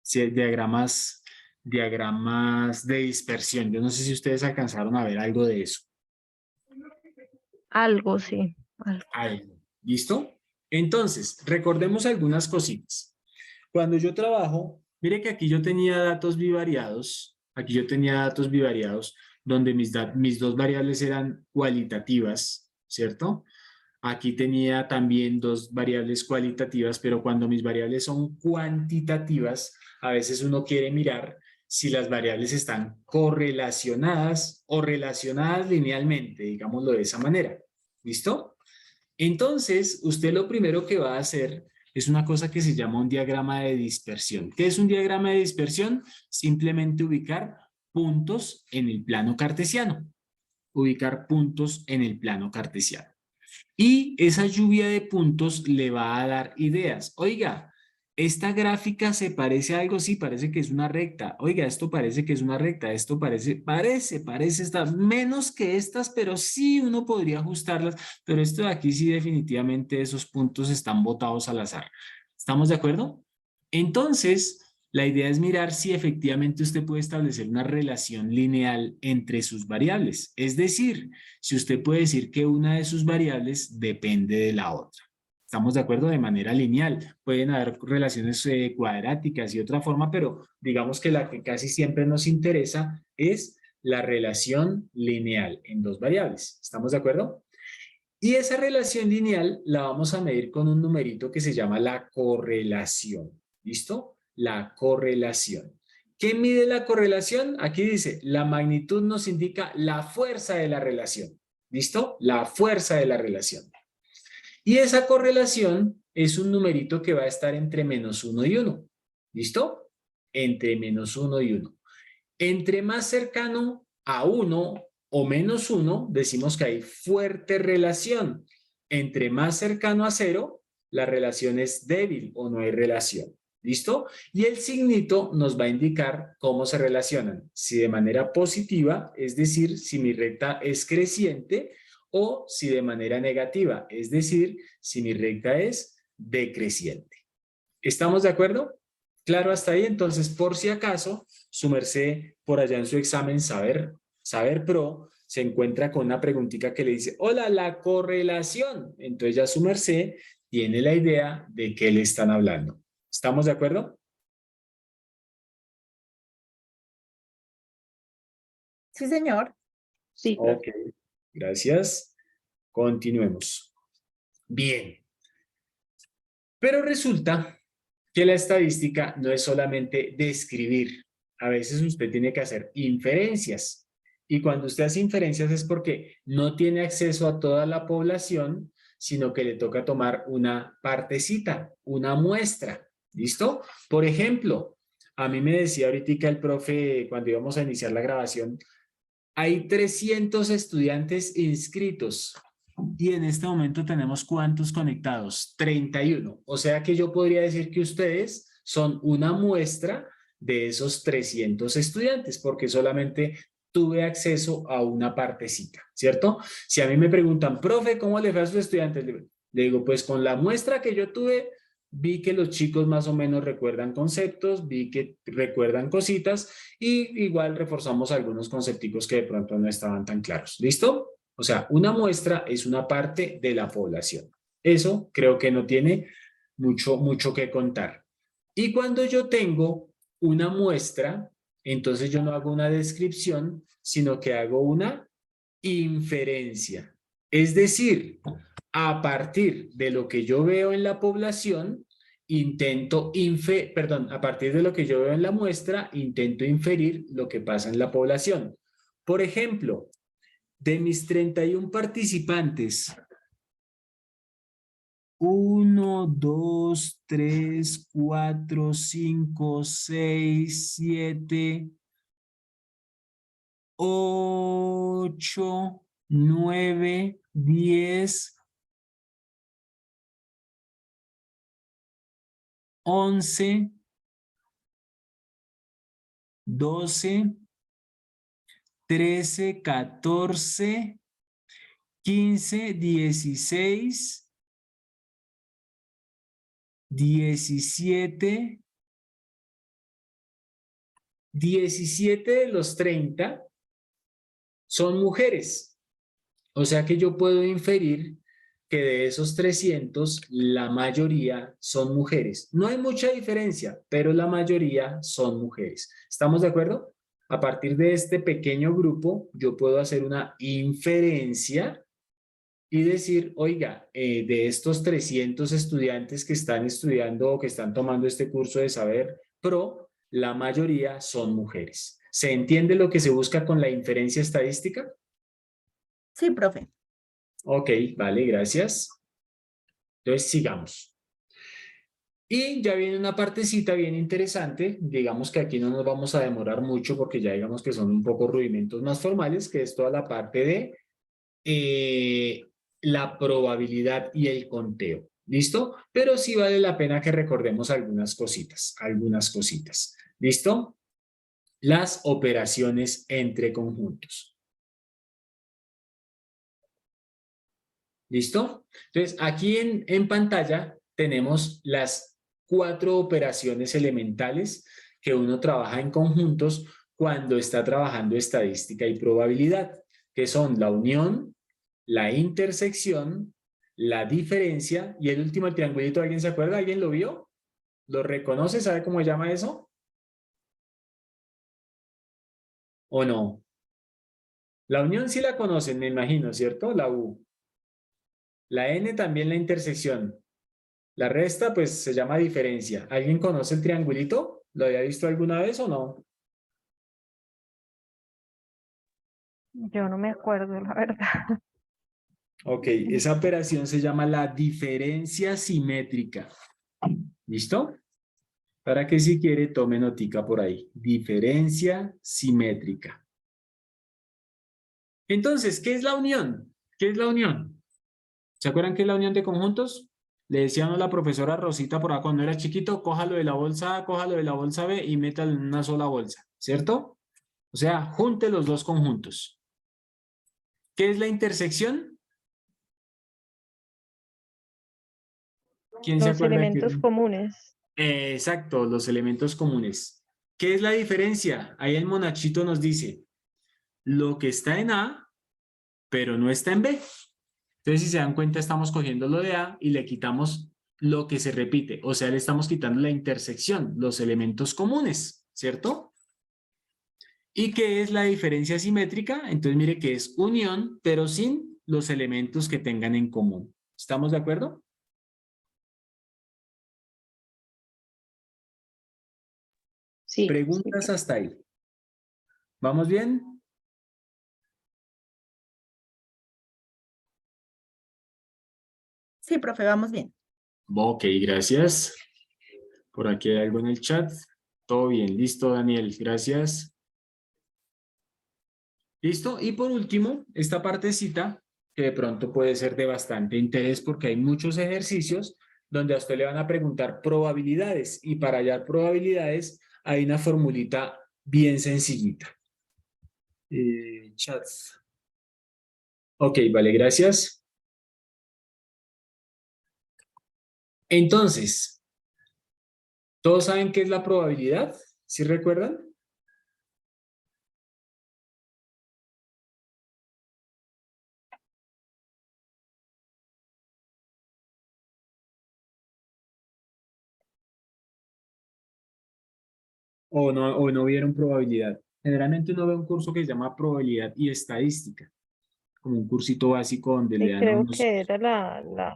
sí, diagramas de dispersión. Yo no sé si ustedes alcanzaron a ver algo de eso. Algo, sí. Algo. Algo. ¿Listo? Entonces, recordemos algunas cositas. Cuando yo trabajo, mire que aquí yo tenía datos bivariados, donde mis dos variables eran cualitativas, ¿cierto? Aquí tenía también dos variables cualitativas, pero cuando mis variables son cuantitativas, a veces uno quiere mirar si las variables están correlacionadas o relacionadas linealmente, digámoslo de esa manera. ¿Listo? Entonces, usted lo primero que va a hacer es una cosa que se llama un diagrama de dispersión. ¿Qué es un diagrama de dispersión? Simplemente ubicar puntos en el plano cartesiano. Ubicar puntos en el plano cartesiano. Y esa lluvia de puntos le va a dar ideas. Oiga, esta gráfica se parece a algo, sí, parece que es una recta. Oiga, esto parece que es una recta, esto parece estar menos que estas, pero sí uno podría ajustarlas, pero esto de aquí sí definitivamente esos puntos están botados al azar. ¿Estamos de acuerdo? Entonces, la idea es mirar si efectivamente usted puede establecer una relación lineal entre sus variables. Es decir, si usted puede decir que una de sus variables depende de la otra. ¿Estamos de acuerdo? De manera lineal. Pueden haber relaciones cuadráticas y otra forma, pero digamos que la que casi siempre nos interesa es la relación lineal en dos variables. ¿Estamos de acuerdo? Y esa relación lineal la vamos a medir con un numerito que se llama la correlación. ¿Listo? La correlación. ¿Qué mide la correlación? Aquí dice, la magnitud nos indica la fuerza de la relación. ¿Listo? La fuerza de la relación. Y esa correlación es un numerito que va a estar entre -1 y 1. ¿Listo? Entre -1 y 1. Entre más cercano a 1 o -1, decimos que hay fuerte relación. Entre más cercano a 0, la relación es débil o no hay relación. ¿Listo? Y el signito nos va a indicar cómo se relacionan. Si de manera positiva, es decir, si mi recta es creciente, o si de manera negativa, es decir, si mi recta es decreciente. ¿Estamos de acuerdo? Claro, hasta ahí. Entonces, por si acaso, su merced por allá en su examen Saber Pro se encuentra con una preguntita que le dice, hola, la correlación. Entonces ya su merced tiene la idea de qué le están hablando. ¿Estamos de acuerdo? Sí, señor. Sí, claro. Ok, gracias. Continuemos. Bien. Pero resulta que la estadística no es solamente describir. A veces usted tiene que hacer inferencias. Y cuando usted hace inferencias es porque no tiene acceso a toda la población, sino que le toca tomar una partecita, una muestra. ¿Listo? Por ejemplo, a mí me decía ahorita el profe cuando íbamos a iniciar la grabación, hay 300 estudiantes inscritos. Y en este momento tenemos ¿cuántos conectados? 31. O sea que yo podría decir que ustedes son una muestra de esos 300 estudiantes, porque solamente tuve acceso a una partecita, ¿cierto? Si a mí me preguntan, profe, ¿cómo le fue a sus estudiantes? Le digo, pues con la muestra que yo tuve, vi que los chicos más o menos recuerdan conceptos, vi que recuerdan cositas y igual reforzamos algunos concepticos que de pronto no estaban tan claros. ¿Listo? O sea, una muestra es una parte de la población. Eso creo que no tiene mucho que contar. Y cuando yo tengo una muestra, entonces yo no hago una descripción, sino que hago una inferencia. Es decir, a partir de lo que yo veo en la población, a partir de lo que yo veo en la muestra, intento inferir lo que pasa en la población. Por ejemplo, de mis 31 participantes, 1, 2, 3, 4, 5, 6, 7, 8, 9, 10, 11, 12, 13, 14, 15, 16, 17, 17 de los 30 son mujeres. O sea que yo puedo inferir que de esos 300, la mayoría son mujeres. No hay mucha diferencia, pero la mayoría son mujeres. ¿Estamos de acuerdo? A partir de este pequeño grupo, yo puedo hacer una inferencia y decir, oiga, de estos 300 estudiantes que están estudiando o que están tomando este curso de Saber Pro, la mayoría son mujeres. ¿Se entiende lo que se busca con la inferencia estadística? Sí, profe. Ok, vale, gracias. Entonces, sigamos. Y ya viene una partecita bien interesante. Digamos que aquí no nos vamos a demorar mucho porque ya digamos que son un poco rudimentos más formales, que es toda la parte de la probabilidad y el conteo. ¿Listo? Pero sí vale la pena que recordemos algunas cositas. ¿Listo? Las operaciones entre conjuntos. ¿Listo? Entonces, aquí en pantalla tenemos las 4 operaciones elementales que uno trabaja en conjuntos cuando está trabajando estadística y probabilidad, que son la unión, la intersección, la diferencia y el último, el triangulito. ¿Alguien se acuerda? ¿Alguien lo vio? ¿Lo reconoce? ¿Sabe cómo se llama eso? ¿O no? La unión sí la conocen, me imagino, ¿cierto? La U. La N también la intersección. La resta, pues, se llama diferencia. ¿Alguien conoce el triangulito? ¿Lo había visto alguna vez o no? Yo no me acuerdo, la verdad. Ok, esa operación se llama la diferencia simétrica. ¿Listo? Para que si quiere tome notica por ahí. Diferencia simétrica. Entonces, ¿qué es la unión? ¿Qué es la unión? ¿Se acuerdan qué es la unión de conjuntos? Le decíamos a la profesora Rosita por acá cuando era chiquito, cójalo de la bolsa A, cójalo de la bolsa B y métalo en una sola bolsa, ¿cierto? O sea, junte los dos conjuntos. ¿Qué es la intersección? ¿Quién se Los acuerda de qué es? elementos comunes. Exacto, los elementos comunes. ¿Qué es la diferencia? Ahí el monachito nos dice, lo que está en A, pero no está en B. Entonces, si se dan cuenta, estamos cogiendo lo de A y le quitamos lo que se repite. O sea, le estamos quitando la intersección, los elementos comunes, ¿cierto? ¿Y qué es la diferencia simétrica? Entonces, mire que es unión, pero sin los elementos que tengan en común. ¿Estamos de acuerdo? Sí. Preguntas hasta ahí. ¿Vamos bien? Sí, profe, vamos bien. Ok, gracias. Por aquí hay algo en el chat. Todo bien, listo, Daniel, gracias. Listo, y por último, esta partecita que de pronto puede ser de bastante interés porque hay muchos ejercicios donde a usted le van a preguntar probabilidades y para hallar probabilidades hay una formulita bien sencillita. Chats. Ok, vale, gracias. Entonces, ¿todos saben qué es la probabilidad? ¿Sí recuerdan? O no vieron probabilidad. Generalmente uno ve un curso que se llama probabilidad y estadística, como un cursito básico donde le Y dan a creo unos... que era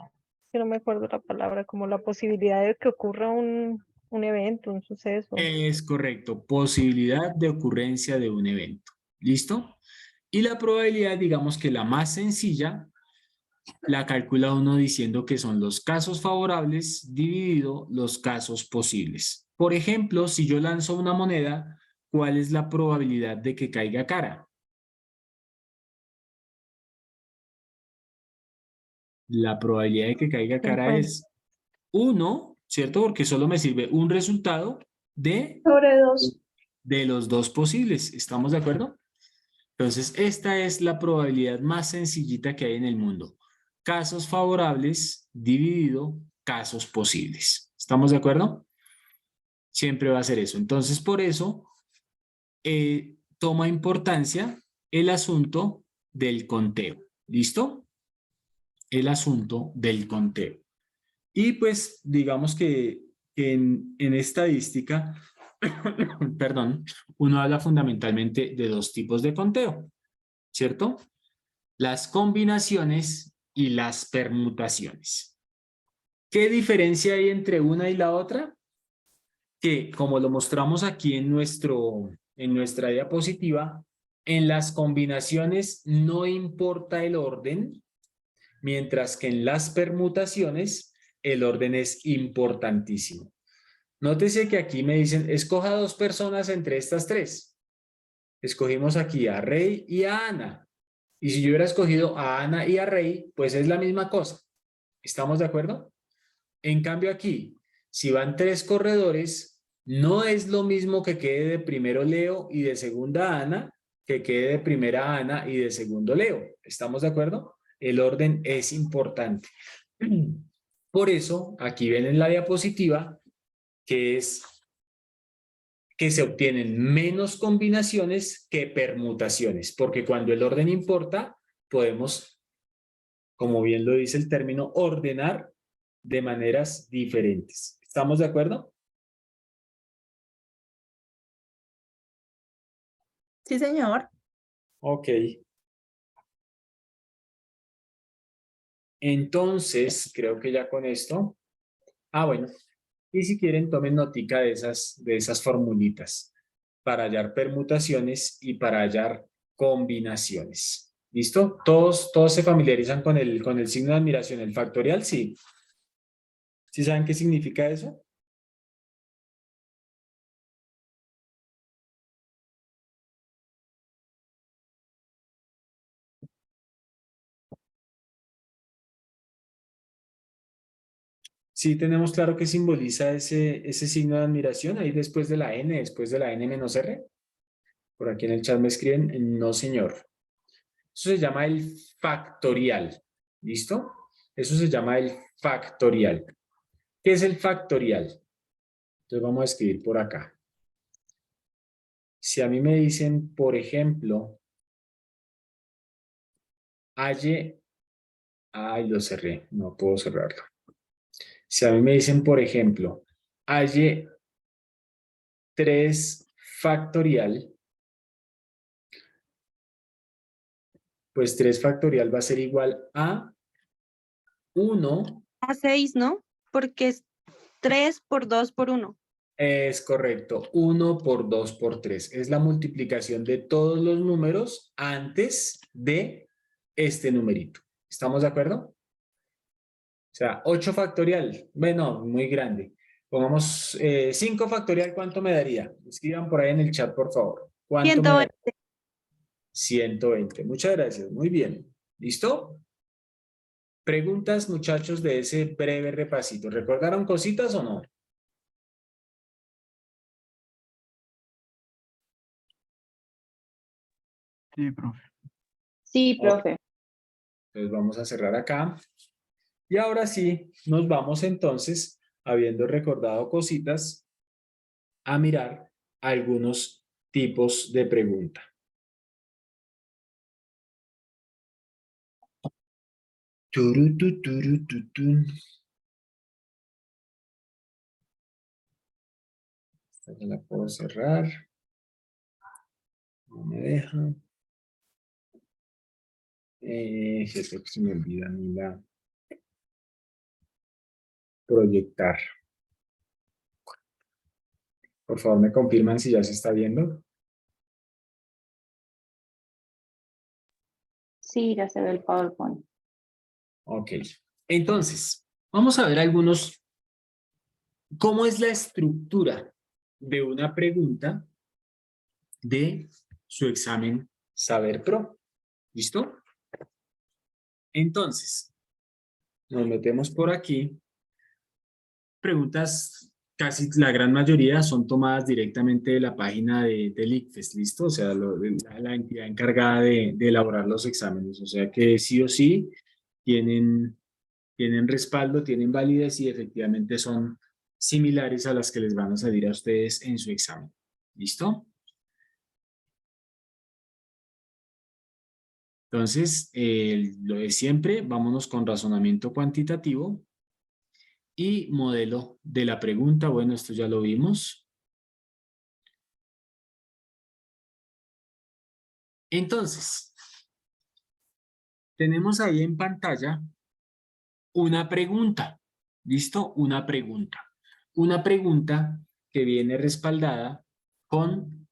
que no me acuerdo la palabra, como la posibilidad de que ocurra un evento, un suceso. Es correcto, posibilidad de ocurrencia de un evento. ¿Listo? Y la probabilidad, digamos que la más sencilla, la calcula uno diciendo que son los casos favorables dividido los casos posibles. Por ejemplo, si yo lanzo una moneda, ¿cuál es la probabilidad de que caiga cara? La probabilidad de que caiga cara 50. es 1, ¿cierto? Porque solo me sirve un resultado de Sobre 2. de los dos posibles. ¿Estamos de acuerdo? Entonces, esta es la probabilidad más sencillita que hay en el mundo. Casos favorables dividido casos posibles. ¿Estamos de acuerdo? Siempre va a ser eso. Entonces, por eso toma importancia el asunto del conteo. ¿Listo? El asunto del conteo. Y pues, digamos que en estadística, perdón, uno habla fundamentalmente de dos tipos de conteo, ¿cierto? Las combinaciones y las permutaciones. ¿Qué diferencia hay entre una y la otra? Que como lo mostramos aquí en nuestra diapositiva, en las combinaciones no importa el orden, mientras que en las permutaciones el orden es importantísimo. Nótese que aquí me dicen, escoja dos personas entre estas tres. Escogimos aquí a Rey y a Ana. Y si yo hubiera escogido a Ana y a Rey, pues es la misma cosa. ¿Estamos de acuerdo? En cambio aquí, si van tres corredores, no es lo mismo que quede de primero Leo y de segunda Ana, que quede de primera Ana y de segundo Leo. ¿Estamos de acuerdo? El orden es importante. Por eso, aquí ven en la diapositiva que es que se obtienen menos combinaciones que permutaciones, porque cuando el orden importa, podemos, como bien lo dice el término, ordenar de maneras diferentes. ¿Estamos de acuerdo? Sí, señor. Ok. Entonces, creo que ya con esto. Bueno. Y si quieren, tomen notica de esas formulitas para hallar permutaciones y para hallar combinaciones. ¿Listo? ¿Todos se familiarizan con el signo de admiración, el factorial? Sí. ¿Sí saben qué significa eso? Sí, tenemos claro que simboliza ese signo de admiración ahí después de la N, después de la N menos R. Por aquí en el chat me escriben, no señor. Eso se llama el factorial. ¿Listo? Eso se llama el factorial. ¿Qué es el factorial? Entonces vamos a escribir por acá. Si a mí me dicen, por ejemplo, lo cerré, no puedo cerrarlo. Si a mí me dicen, por ejemplo, halle 3 factorial, pues 3 factorial va a ser igual a 1. A 6, ¿no? Porque es 3 por 2 por 1. Es correcto, 1 por 2 por 3. Es la multiplicación de todos los números antes de este numerito. ¿Estamos de acuerdo? O sea, 8 factorial, bueno, muy grande. Pongamos 5 factorial, ¿cuánto me daría? Escriban por ahí en el chat, por favor. ¿Cuánto me daría? 120. Muchas gracias, muy bien. ¿Listo? Preguntas, muchachos, de ese breve repasito. ¿Recordaron cositas o no? Sí, profe. Sí, profe. Entonces vamos a cerrar acá. Y ahora sí, nos vamos entonces, habiendo recordado cositas, a mirar algunos tipos de pregunta. Esta ya la puedo cerrar. No me deja. Se me olvida ni la proyectar. Por favor, me confirman si ya se está viendo. Sí, ya se ve el PowerPoint. Ok. Entonces, vamos a ver algunos. ¿Cómo es la estructura de una pregunta de su examen Saber Pro? ¿Listo? Entonces, nos metemos por aquí. Preguntas casi la gran mayoría son tomadas directamente de la página del ICFES, ¿listo? O sea, la entidad encargada de elaborar los exámenes. O sea que sí o sí tienen respaldo, tienen validez y efectivamente son similares a las que les van a salir a ustedes en su examen. ¿Listo? Entonces, lo de siempre, vámonos con razonamiento cuantitativo y modelo de la pregunta. Bueno, esto ya lo vimos. Entonces, tenemos ahí en pantalla una pregunta. ¿Listo? Una pregunta. Una pregunta que viene respaldada con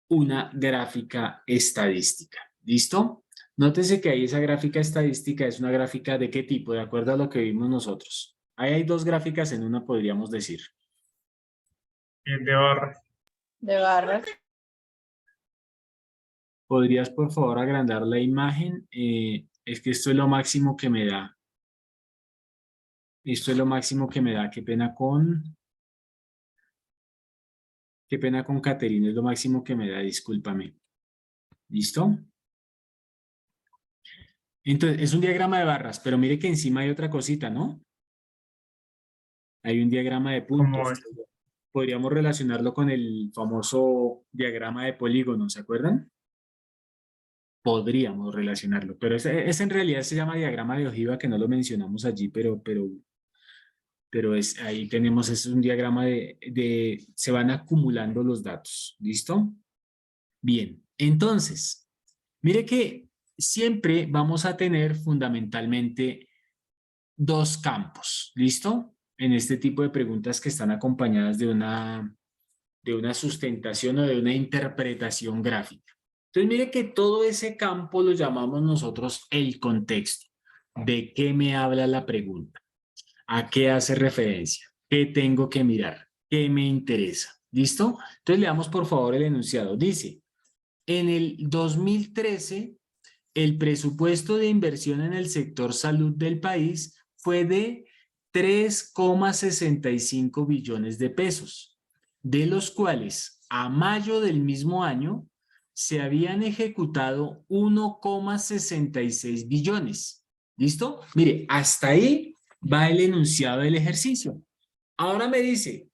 una gráfica estadística. ¿Listo? Nótese que ahí esa gráfica estadística es una gráfica de qué tipo, de acuerdo a lo que vimos nosotros. Ahí hay dos gráficas en una, podríamos decir. De barras. De barras. ¿Podrías, por favor, agrandar la imagen? Es que esto es lo máximo que me da. Esto es lo máximo que me da. Qué pena con Caterina. Es lo máximo que me da. Discúlpame. ¿Listo? Entonces, es un diagrama de barras, pero mire que encima hay otra cosita, ¿no? Hay un diagrama de puntos. Podríamos relacionarlo con el famoso diagrama de polígonos, ¿se acuerdan? Podríamos relacionarlo, pero ese en realidad se llama diagrama de ojiva, que no lo mencionamos allí, pero ahí tenemos, es un diagrama se van acumulando los datos, ¿listo? Bien, entonces, mire que siempre vamos a tener fundamentalmente dos campos, ¿listo? En este tipo de preguntas que están acompañadas de una sustentación o de una interpretación gráfica. Entonces, mire que todo ese campo lo llamamos nosotros el contexto. ¿De qué me habla la pregunta? ¿A qué hace referencia? ¿Qué tengo que mirar? ¿Qué me interesa? ¿Listo? Entonces, leamos por favor el enunciado. Dice, en el 2013, el presupuesto de inversión en el sector salud del país fue de 3,65 billones de pesos, de los cuales a mayo del mismo año se habían ejecutado 1,66 billones. ¿Listo? Mire, hasta ahí va el enunciado del ejercicio. Ahora me dice,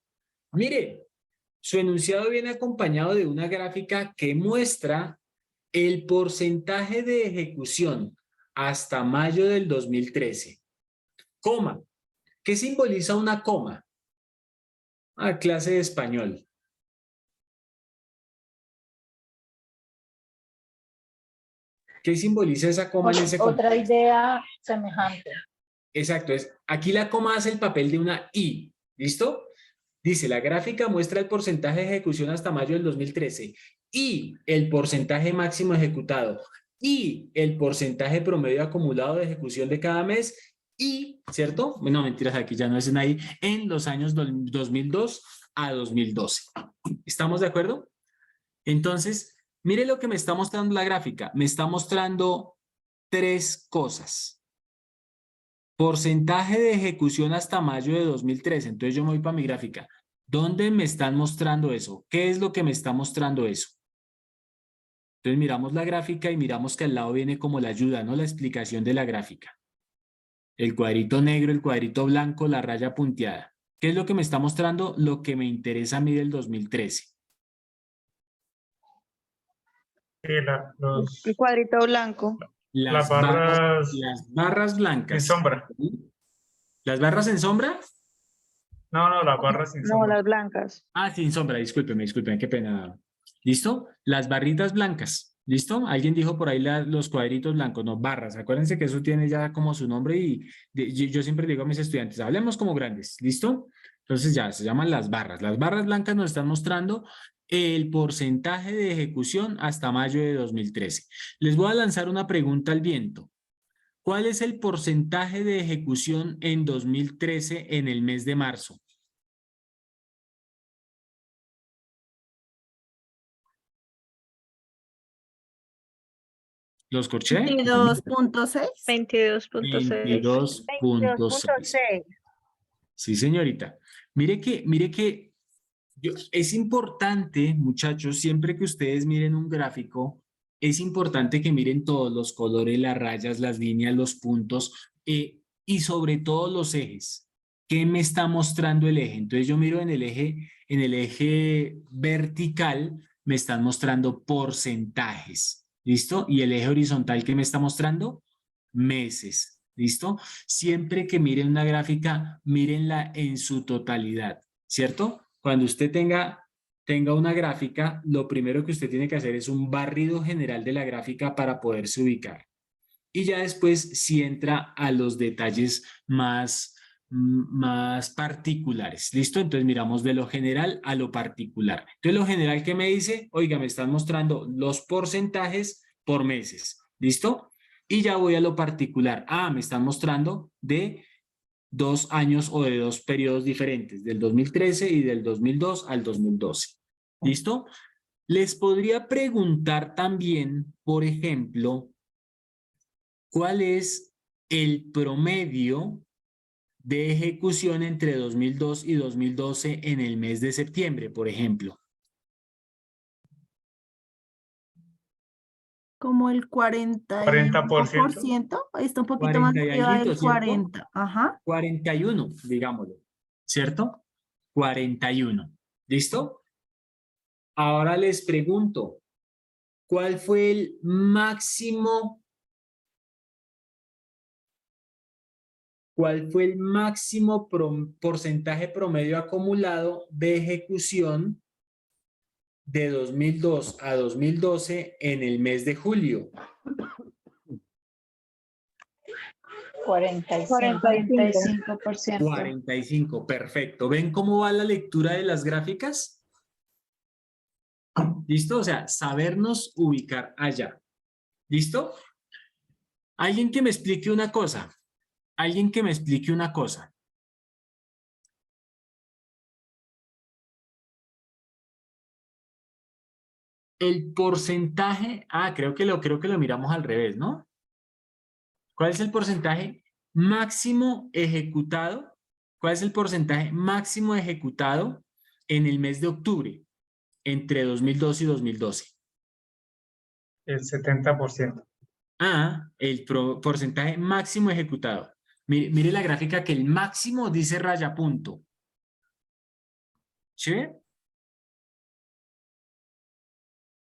mire, su enunciado viene acompañado de una gráfica que muestra el porcentaje de ejecución hasta mayo del 2013. Coma. ¿Qué simboliza una coma? Clase de español. ¿Qué simboliza esa coma en ese Otra idea semejante. Exacto, aquí la coma hace el papel de una I, ¿listo? Dice, la gráfica muestra el porcentaje de ejecución hasta mayo del 2013 y el porcentaje máximo ejecutado y el porcentaje promedio acumulado de ejecución de cada mes y, ¿cierto? No, mentiras, aquí ya no es una I, en los años 2002 a 2012. ¿Estamos de acuerdo? Entonces, mire lo que me está mostrando la gráfica. Me está mostrando tres cosas. Porcentaje de ejecución hasta mayo de 2013. Entonces yo me voy para mi gráfica. ¿Dónde me están mostrando eso? ¿Qué es lo que me está mostrando eso? Entonces miramos la gráfica y miramos que al lado viene como la ayuda, ¿no? La explicación de la gráfica. El cuadrito negro, el cuadrito blanco, la raya punteada. ¿Qué es lo que me está mostrando? Lo que me interesa a mí del 2013. El cuadrito blanco. Las barras blancas. en sombra. ¿Las barras en sombra? No, las barras sin sombra. No, las blancas. Sin sombra, discúlpeme, qué pena. ¿Listo? Las barritas blancas. ¿Listo? Alguien dijo por ahí los cuadritos blancos, no, barras. Acuérdense que eso tiene ya como su nombre y yo siempre digo a mis estudiantes, hablemos como grandes. ¿Listo? Entonces ya se llaman las barras. Las barras blancas nos están mostrando el porcentaje de ejecución hasta mayo de 2013. Les voy a lanzar una pregunta al viento. ¿Cuál es el porcentaje de ejecución en 2013 en el mes de marzo? ¿Los corché? 22.6. 22.6. 22.6. Sí, señorita. Mire que es importante, muchachos, siempre que ustedes miren un gráfico, es importante que miren todos los colores, las rayas, las líneas, los puntos y sobre todo los ejes. ¿Qué me está mostrando el eje? Entonces yo miro en el eje vertical me están mostrando porcentajes, ¿listo? Y el eje horizontal, ¿qué me está mostrando? Meses, ¿listo? Siempre que miren una gráfica, mírenla en su totalidad, ¿cierto? Cuando usted tenga una gráfica, lo primero que usted tiene que hacer es un barrido general de la gráfica para poderse ubicar. Y ya después sí entra a los detalles más particulares. ¿Listo? Entonces miramos de lo general a lo particular. Entonces lo general, ¿qué me dice? Oiga, me están mostrando los porcentajes por meses. ¿Listo? Y ya voy a lo particular. Ah, me están mostrando de 2 años o de 2 periodos diferentes, del 2013 y del 2002 al 2012. ¿Listo? Les podría preguntar también, por ejemplo, ¿cuál es el promedio de ejecución entre 2002 y 2012 en el mes de septiembre, por ejemplo? Como el 40%, está un poquito más 40 y arriba alguito, del ¿cierto? 40, ajá. 41, digámoslo, ¿cierto? 41. ¿Listo? Ahora les pregunto, ¿cuál fue el máximo porcentaje promedio acumulado de ejecución de 2002 a 2012 en el mes de julio? 45%. 45, perfecto. ¿Ven cómo va la lectura de las gráficas? ¿Listo? O sea, sabernos ubicar allá. ¿Listo? Alguien que me explique una cosa. Alguien que me explique una cosa. El porcentaje, creo que lo miramos al revés, ¿no? ¿Cuál es el porcentaje máximo ejecutado? ¿Cuál es el porcentaje máximo ejecutado en el mes de octubre entre 2002 y 2012? El 70%. El porcentaje máximo ejecutado. Mire la gráfica que el máximo dice raya punto. ¿Sí?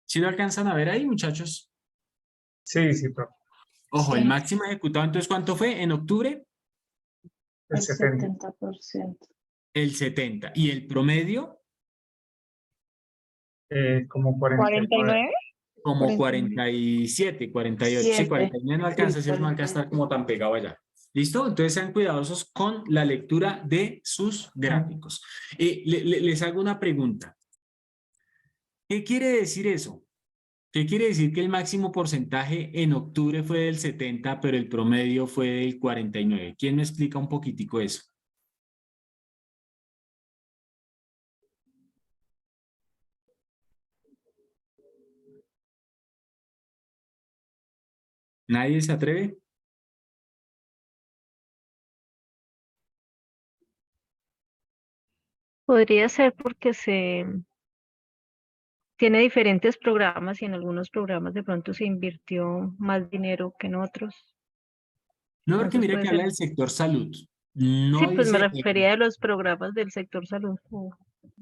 ¿Sí lo alcanzan a ver ahí, muchachos? Sí, sí, profe. Ojo, Sí. el máximo ejecutado, entonces, ¿cuánto fue en octubre? El El 70%. 70%. El 70. ¿Y el promedio? Como 49. Como 49. 47, 48. Sí, 49 no alcanza, si no alcanza a estar como tan pegado allá. ¿Listo? Entonces sean cuidadosos con la lectura de sus gráficos. Les hago una pregunta. ¿Qué quiere decir eso? ¿Qué quiere decir que el máximo porcentaje en octubre fue del 70, pero el promedio fue del 49? ¿Quién me explica un poquitico eso? ¿Nadie se atreve? Podría ser porque tiene diferentes programas y en algunos programas de pronto se invirtió más dinero que en otros. No, porque Entonces mira puede que habla ser. del sector salud. Sí, No pues me dice... refería a los programas del sector salud.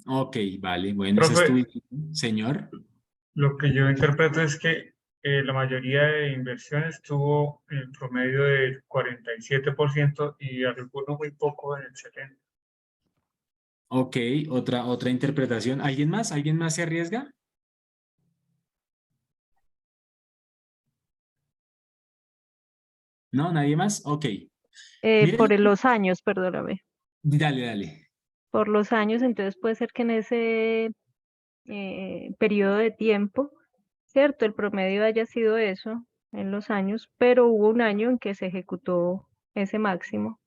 Ok, vale, bueno, ese Profe, es tu... Señor. lo que yo interpreto es que la mayoría de inversiones tuvo el promedio del 47% y alguno muy poco en el 70%. Ok, otra interpretación. ¿Alguien más? ¿Alguien más se arriesga? ¿No? ¿Nadie más? Ok. Miren, Los años, perdóname. dale. Por los años, entonces puede ser que en ese periodo de tiempo, ¿cierto? El promedio haya sido eso en los años, pero hubo un año en que se ejecutó ese máximo.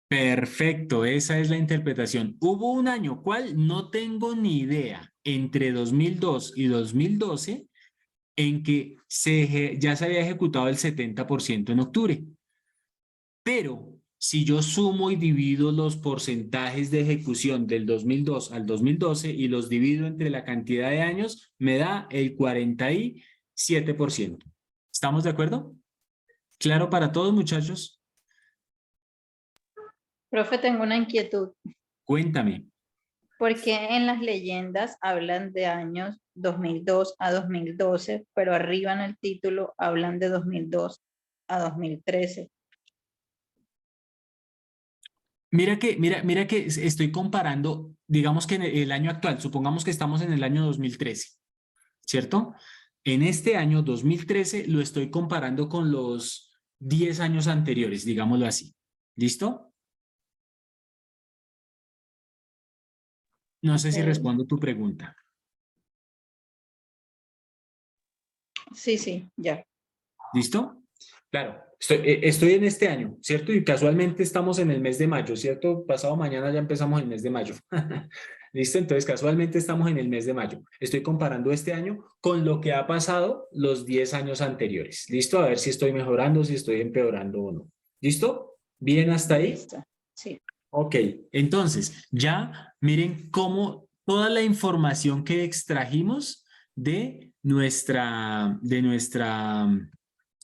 Perfecto, esa es la interpretación. Hubo un año, ¿cuál? No tengo ni idea, entre 2002 y 2012, en que ya se había ejecutado el 70% en octubre. Pero Si yo sumo y divido los porcentajes de ejecución del 2002 al 2012 y los divido entre la cantidad de años, me da el 47%. ¿Estamos de acuerdo? ¿Claro para todos, muchachos? Profe, tengo una inquietud. Cuéntame. ¿Por qué en las leyendas hablan de años 2002 a 2012, pero arriba en el título hablan de 2002 a 2013? Mira que estoy comparando, digamos que en el año actual, supongamos que estamos en el año 2013, ¿cierto? En este año 2013 lo estoy comparando con los 10 años anteriores, digámoslo así. ¿Listo? No sé si Ok. respondo tu pregunta. Sí, ya. ¿Listo? Claro, estoy en este año, ¿cierto? Y casualmente estamos en el mes de mayo, ¿cierto? Pasado mañana ya empezamos el mes de mayo. ¿Listo? Entonces, casualmente estamos en el mes de mayo. Estoy comparando este año con lo que ha pasado los 10 años anteriores. ¿Listo? A ver si estoy mejorando, si estoy empeorando o no. ¿Listo? ¿Bien hasta ahí? Listo. Sí. Ok, entonces ya miren cómo toda la información que extrajimos de nuestra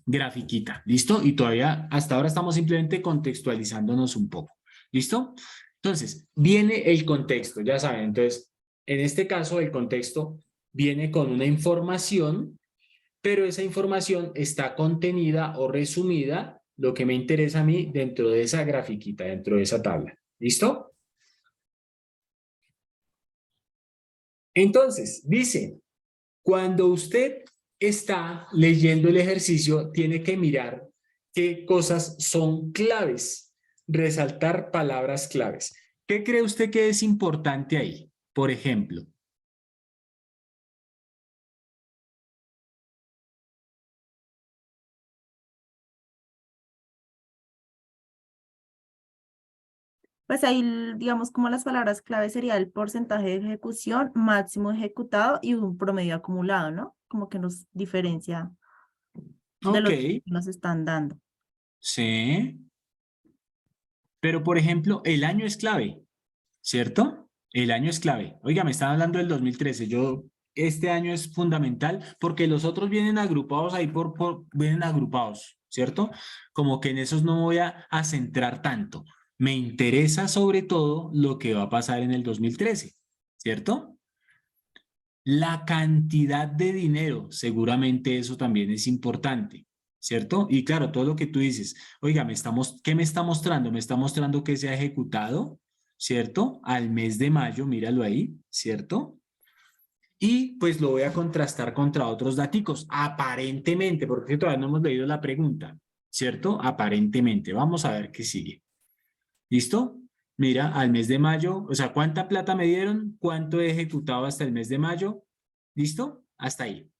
grafiquita, ¿listo? Y todavía hasta ahora estamos simplemente contextualizándonos un poco, ¿listo? Entonces, viene el contexto, ya saben, entonces, en este caso el contexto viene con una información, pero esa información está contenida o resumida, lo que me interesa a mí, dentro de esa grafiquita, dentro de esa tabla, ¿listo? Entonces, dice, cuando usted está leyendo el ejercicio, tiene que mirar qué cosas son claves, resaltar palabras claves. ¿Qué cree usted que es importante ahí? Por ejemplo, Pues ahí, digamos, como las palabras clave sería el porcentaje de ejecución, máximo ejecutado y un promedio acumulado, ¿no? Como que nos diferencia de ok, los que nos están dando. sí, pero por ejemplo, el año es clave, ¿cierto? El año es clave. Oiga, me están hablando del 2013. Este año es fundamental porque los otros vienen agrupados ahí vienen agrupados, ¿cierto? Como que en esos no me voy a centrar tanto. Me interesa sobre todo lo que va a pasar en el 2013, ¿cierto? La cantidad de dinero, seguramente eso también es importante, ¿cierto? Y claro, todo lo que tú dices, oiga, ¿qué me está mostrando? Me está mostrando que se ha ejecutado, ¿cierto? Al mes de mayo, míralo ahí, ¿cierto? Y pues lo voy a contrastar contra otros daticos, aparentemente, porque todavía no hemos leído la pregunta, ¿cierto? Aparentemente. Vamos a ver qué sigue. ¿Listo? Mira, al mes de mayo, o sea, ¿cuánta plata me dieron? ¿Cuánto he ejecutado hasta el mes de mayo? ¿Listo? Hasta ahí.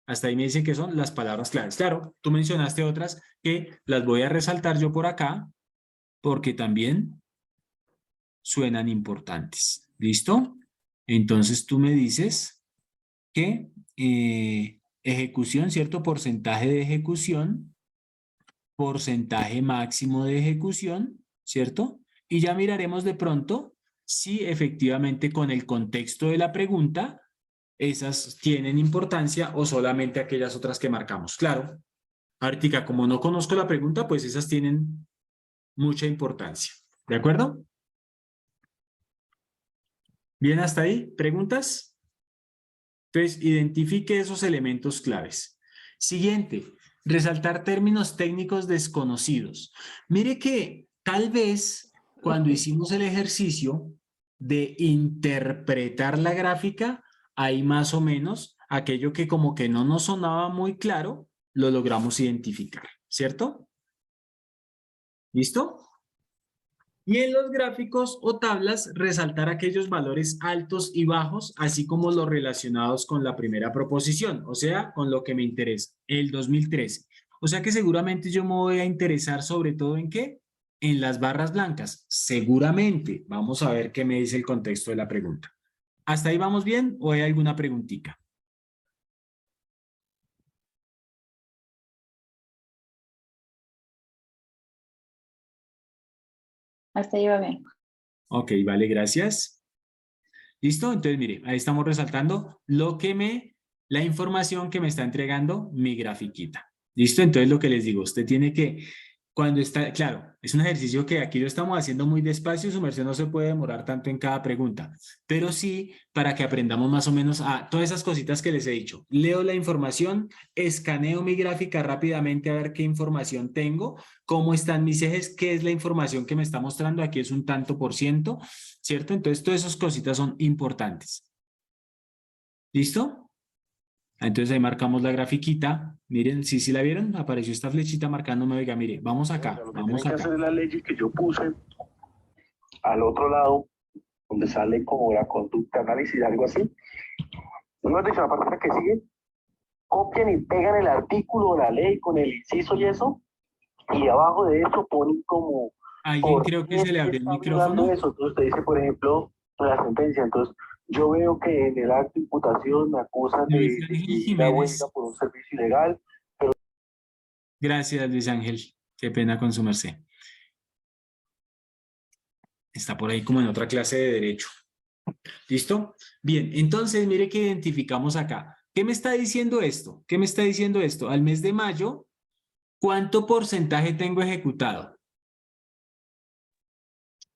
Hasta ahí me dice que son las palabras claves. Claro, tú mencionaste otras que las voy a resaltar yo por acá porque también suenan importantes. ¿Listo? Entonces tú me dices que ejecución, ¿cierto? Porcentaje de ejecución, porcentaje máximo de ejecución, ¿cierto? Y ya miraremos de pronto si efectivamente con el contexto de la pregunta esas tienen importancia o solamente aquellas otras que marcamos. Claro, ahorita como no conozco la pregunta, pues esas tienen mucha importancia. ¿De acuerdo? ¿Bien hasta ahí? ¿Preguntas? Entonces, identifique esos elementos claves. Siguiente, resaltar términos técnicos desconocidos. Mire que tal vez cuando hicimos el ejercicio de interpretar la gráfica, ahí más o menos aquello que como que no nos sonaba muy claro, lo logramos identificar, ¿cierto? ¿Listo? Y en los gráficos o tablas, resaltar aquellos valores altos y bajos, así como los relacionados con la primera proposición, o sea, con lo que me interesa, el 2013. O sea que seguramente yo me voy a interesar sobre todo en qué, en las barras blancas. Seguramente. Vamos a ver qué me dice el contexto de la pregunta. ¿Hasta ahí vamos bien o hay alguna preguntita? Hasta ahí va bien. Ok, vale, gracias. ¿Listo? Entonces, mire, ahí estamos resaltando la información que me está entregando mi grafiquita. ¿Listo? Entonces, lo que les digo, usted tiene que, cuando está, claro, es un ejercicio que aquí lo estamos haciendo muy despacio, su merced no se puede demorar tanto en cada pregunta, pero sí para que aprendamos más o menos a todas esas cositas que les he dicho. Leo la información, escaneo mi gráfica rápidamente a ver qué información tengo, cómo están mis ejes, qué es la información que me está mostrando, aquí es un tanto por ciento, ¿cierto? Entonces, todas esas cositas son importantes. ¿Listo? Entonces ahí marcamos la grafiquita. Miren, sí la vieron, apareció esta flechita marcándome, oiga, mire, vamos acá, Lo que vamos tienen que acá. hacer es la ley que yo puse al otro lado, donde sale como la conducta, análisis, algo así. Mejor dicho, la parte que sigue, copian y pegan el artículo, la ley con el inciso y eso, y abajo de eso ponen como... Alguien ¿por creo que qué se le abrió el está violando micrófono. eso? Entonces te dice, por ejemplo, la sentencia. Entonces, yo veo que en el acto de imputación me acusan Luis de Ángel ir a huelga Jiménez. por un servicio ilegal. Gracias, Luis Ángel. Qué pena con su merced. Está por ahí como en otra clase de derecho. ¿Listo? Bien, entonces mire que identificamos acá. ¿Qué me está diciendo esto? ¿Qué me está diciendo esto? Al mes de mayo, ¿cuánto porcentaje tengo ejecutado?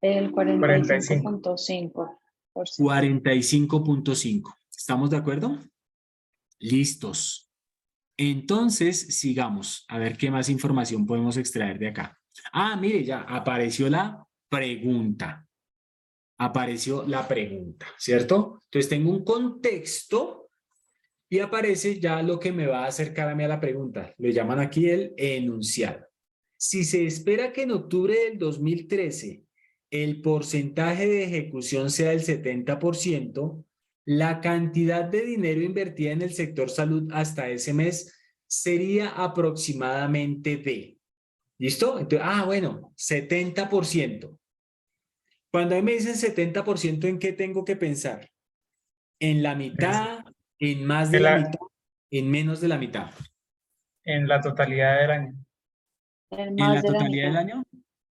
El 45. 45.5%. 45.5. ¿Estamos de acuerdo? Listos. Entonces, sigamos. A ver qué más información podemos extraer de acá. Ah, mire, ya apareció la pregunta. Apareció la pregunta, ¿cierto? Entonces tengo un contexto y aparece ya lo que me va a acercar a mí a la pregunta. Le llaman aquí el enunciado. Si se espera que en octubre del 2013 el porcentaje de ejecución sea del 70%, la cantidad de dinero invertida en el sector salud hasta ese mes sería aproximadamente de... ¿Listo? Entonces, bueno, 70%. Cuando a mí me dicen 70%, ¿en qué tengo que pensar? ¿En la mitad? ¿En más de En la la, mitad? ¿En menos de la mitad? en la totalidad del año. El ¿En más la de la totalidad del mitad. año?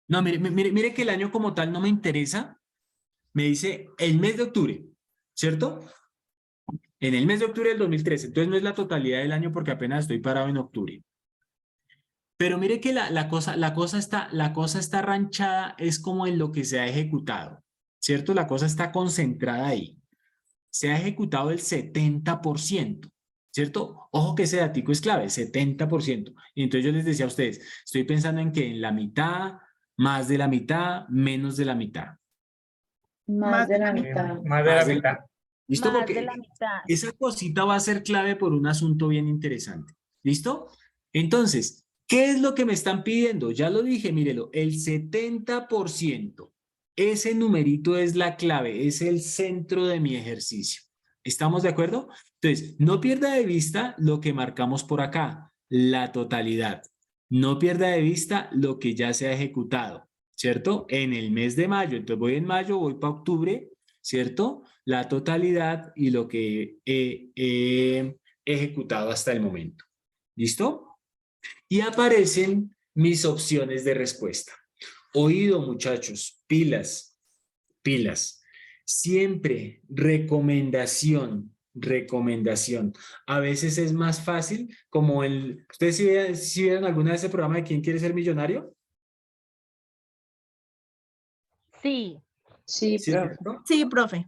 No, mire que el año como tal no me interesa. Me dice el mes de octubre, ¿cierto? En el mes de octubre del 2013. Entonces no es la totalidad del año porque apenas estoy parado en octubre. Pero mire que la cosa está ranchada, es como en lo que se ha ejecutado, ¿cierto? La cosa está concentrada ahí. Se ha ejecutado el 70%, ¿cierto? Ojo que ese datico es clave, 70%. Y entonces yo les decía a ustedes, estoy pensando en que en la mitad, más de la mitad, menos de la mitad. Más de la mitad. Más de la mitad. ¿Listo? Más de Porque la mitad. esa cosita va a ser clave por un asunto bien interesante. ¿Listo? Entonces, ¿qué es lo que me están pidiendo? Ya lo dije, mírelo, el 70%. Ese numerito es la clave, es el centro de mi ejercicio. ¿Estamos de acuerdo? Entonces, no pierda de vista lo que marcamos por acá, la totalidad. No pierda de vista lo que ya se ha ejecutado, ¿cierto? En el mes de mayo. Entonces, voy en mayo, voy para octubre, ¿cierto? La totalidad y lo que he ejecutado hasta el momento. ¿Listo? Y aparecen mis opciones de respuesta. Oído, muchachos, pilas, pilas. Siempre recomendación. A veces es más fácil, como ¿ustedes sí vieron alguna vez ese programa de ¿Quién quiere ser millonario? Sí. Sí, ¿Sí, profe. cierto? Sí, profe.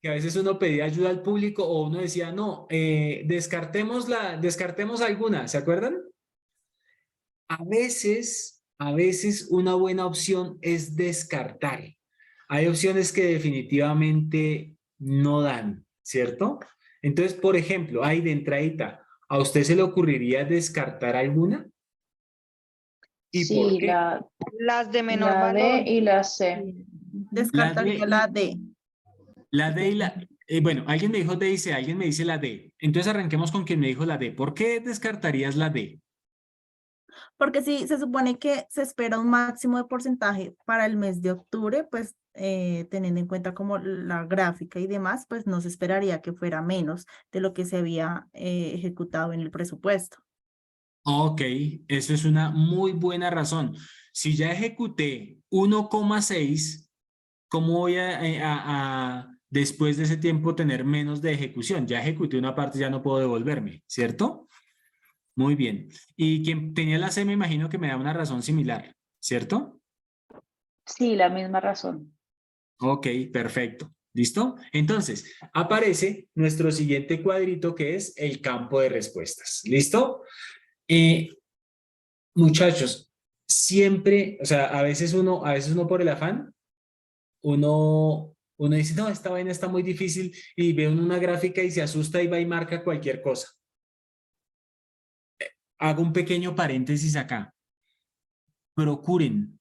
Que a veces uno pedía ayuda al público o uno decía, no, descartemos alguna, ¿se acuerdan? A veces una buena opción es descartar. Hay opciones que definitivamente no dan, ¿cierto? Entonces, por ejemplo, ahí de entradita, ¿a usted se le ocurriría descartar alguna? ¿Y por Sí, qué? Las de menor la valor. D y la C. Descartaría la D. La D y la... bueno, alguien me dijo D y C, alguien me dice la D. Entonces arranquemos con quien me dijo la D. ¿Por qué descartarías la D? Porque si se supone que se espera un máximo de porcentaje para el mes de octubre, pues teniendo en cuenta como la gráfica y demás, pues no se esperaría que fuera menos de lo que se había ejecutado en el presupuesto. Ok, eso es una muy buena razón. Si ya ejecuté 1,6, ¿cómo voy después de ese tiempo tener menos de ejecución? Ya ejecuté una parte, ya no puedo devolverme, ¿cierto? Muy bien. Y quien tenía la C me imagino que me da una razón similar, ¿cierto? Sí, la misma razón. Ok, perfecto. ¿Listo? Entonces, aparece nuestro siguiente cuadrito que es el campo de respuestas. ¿Listo? Muchachos, siempre, o sea, a veces uno por el afán, uno dice, no, esta vaina está muy difícil y ve uno una gráfica y se asusta y va y marca cualquier cosa. Hago un pequeño paréntesis acá. Procuren.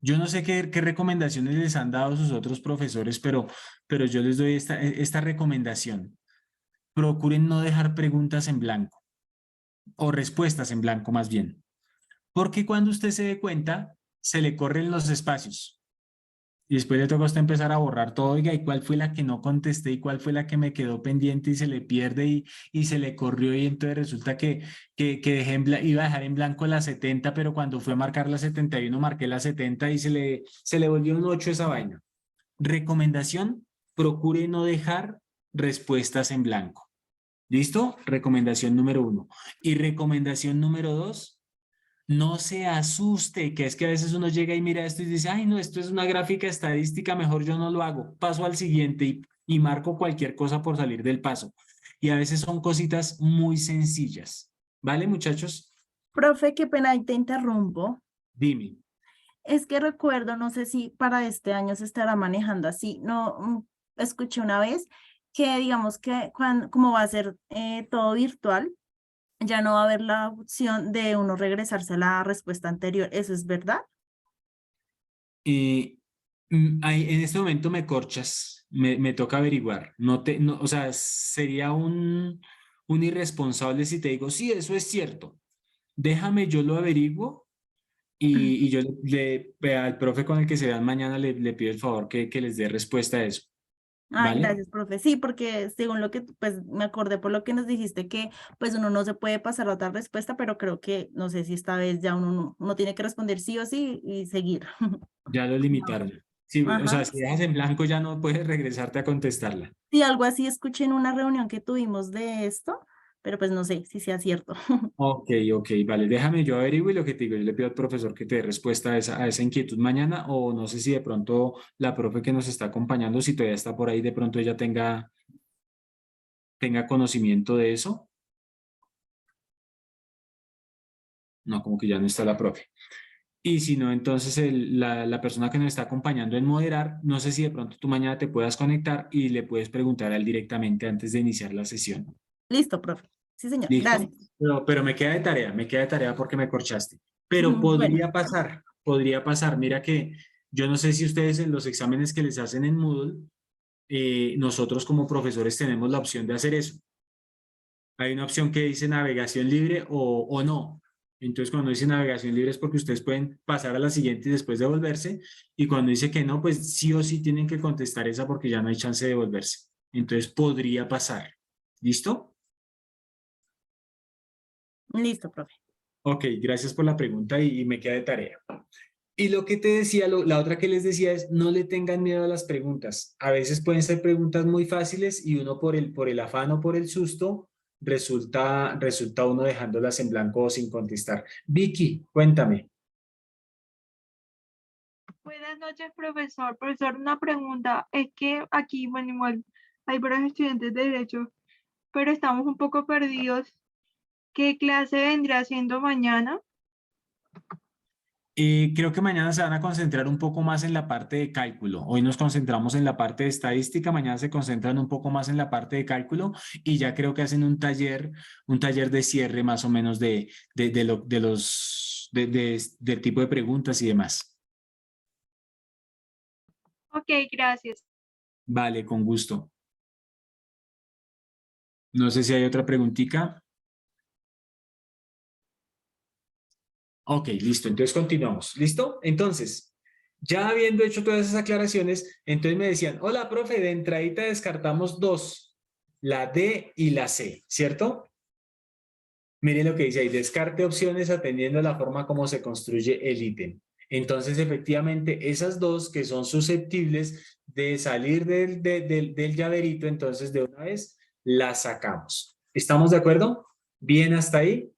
Yo no sé qué recomendaciones les han dado sus otros profesores, pero yo les doy esta recomendación. Procuren no dejar preguntas en blanco o respuestas en blanco más bien. Porque cuando usted se dé cuenta, se le corren los espacios. Y después le toca a usted empezar a borrar todo, oiga, y cuál fue la que no contesté y cuál fue la que me quedó pendiente y se le pierde y se le corrió y entonces resulta que dejé iba a dejar en blanco la 70, pero cuando fue a marcar la 71 marqué la 70 y se le volvió un 8 esa vaina. Recomendación, procure no dejar respuestas en blanco. ¿Listo? Recomendación número 1. Y recomendación número 2, no se asuste, que es que a veces uno llega y mira esto y dice, ay, no, esto es una gráfica estadística, mejor yo no lo hago. Paso al siguiente y marco cualquier cosa por salir del paso. Y a veces son cositas muy sencillas. ¿Vale, muchachos? Profe, qué pena, ahí te interrumpo. Dime. Es que recuerdo, no sé si para este año se estará manejando así. No, escuché una vez que digamos que como va a ser todo virtual, ya no va a haber la opción de uno regresarse a la respuesta anterior. ¿Eso es verdad? En este momento me corchas, me toca averiguar. O sea, sería un irresponsable si te digo, sí, eso es cierto. Déjame, yo lo averiguo y yo al profe con el que se vean mañana le pido el favor que les dé respuesta a eso. Ay, ¿Vale? gracias, profe. Sí, porque según lo que, pues me acordé por lo que nos dijiste que pues uno no se puede pasar a otra respuesta, pero creo que no sé si esta vez ya uno tiene que responder sí o sí y seguir. Ya lo limitaron. Sí, o sea, Ajá. si dejas en blanco ya no puedes regresarte a contestarla. Sí, algo así escuché en una reunión que tuvimos de esto, pero pues no sé si sea cierto. Ok, vale, déjame yo averiguo y lo que te digo, yo le pido al profesor que te dé respuesta a esa inquietud mañana o no sé si de pronto la profe que nos está acompañando, si todavía está por ahí, de pronto ella tenga conocimiento de eso. No, como que ya no está la profe. Y si no, entonces la persona que nos está acompañando en moderar, no sé si de pronto tú mañana te puedas conectar y le puedes preguntar a él directamente antes de iniciar la sesión. Listo, profe. Sí, señor. ¿Listo? Gracias. Pero me queda de tarea porque me corchaste. Pero Bueno, podría pasar. Mira que yo no sé si ustedes en los exámenes que les hacen en Moodle, nosotros como profesores tenemos la opción de hacer eso. Hay una opción que dice navegación libre o no. Entonces, cuando dice navegación libre es porque ustedes pueden pasar a la siguiente y después devolverse. Y cuando dice que no, pues sí o sí tienen que contestar esa porque ya no hay chance de devolverse. Entonces, podría pasar. ¿Listo? listo, profe. Ok, gracias por la pregunta y me queda de tarea. Y lo que te decía, la otra que les decía es, no le tengan miedo a las preguntas. A veces pueden ser preguntas muy fáciles y uno por el afán o por el susto, resulta uno dejándolas en blanco o sin contestar. Vicky, cuéntame. Buenas noches, profesor. Profesor, una pregunta. Es que aquí, bueno, igual hay varios estudiantes de Derecho, pero estamos un poco perdidos. ¿Qué clase vendrá siendo mañana? Creo que mañana se van a concentrar un poco más en la parte de cálculo. Hoy nos concentramos en la parte de estadística, mañana se concentran un poco más en la parte de cálculo y ya creo que hacen un taller de cierre más o menos del tipo de preguntas y demás. Ok, gracias. Vale, con gusto. No sé si hay otra preguntita. Ok, listo. Entonces continuamos. ¿Listo? Entonces, ya habiendo hecho todas esas aclaraciones, entonces me decían, hola, profe, de entradita descartamos dos, la D y la C, ¿cierto? Miren lo que dice ahí, descarte opciones atendiendo a la forma como se construye el ítem. Entonces, efectivamente, esas dos que son susceptibles de salir del llaverito, entonces de una vez las sacamos. ¿Estamos de acuerdo? ¿Bien hasta ahí?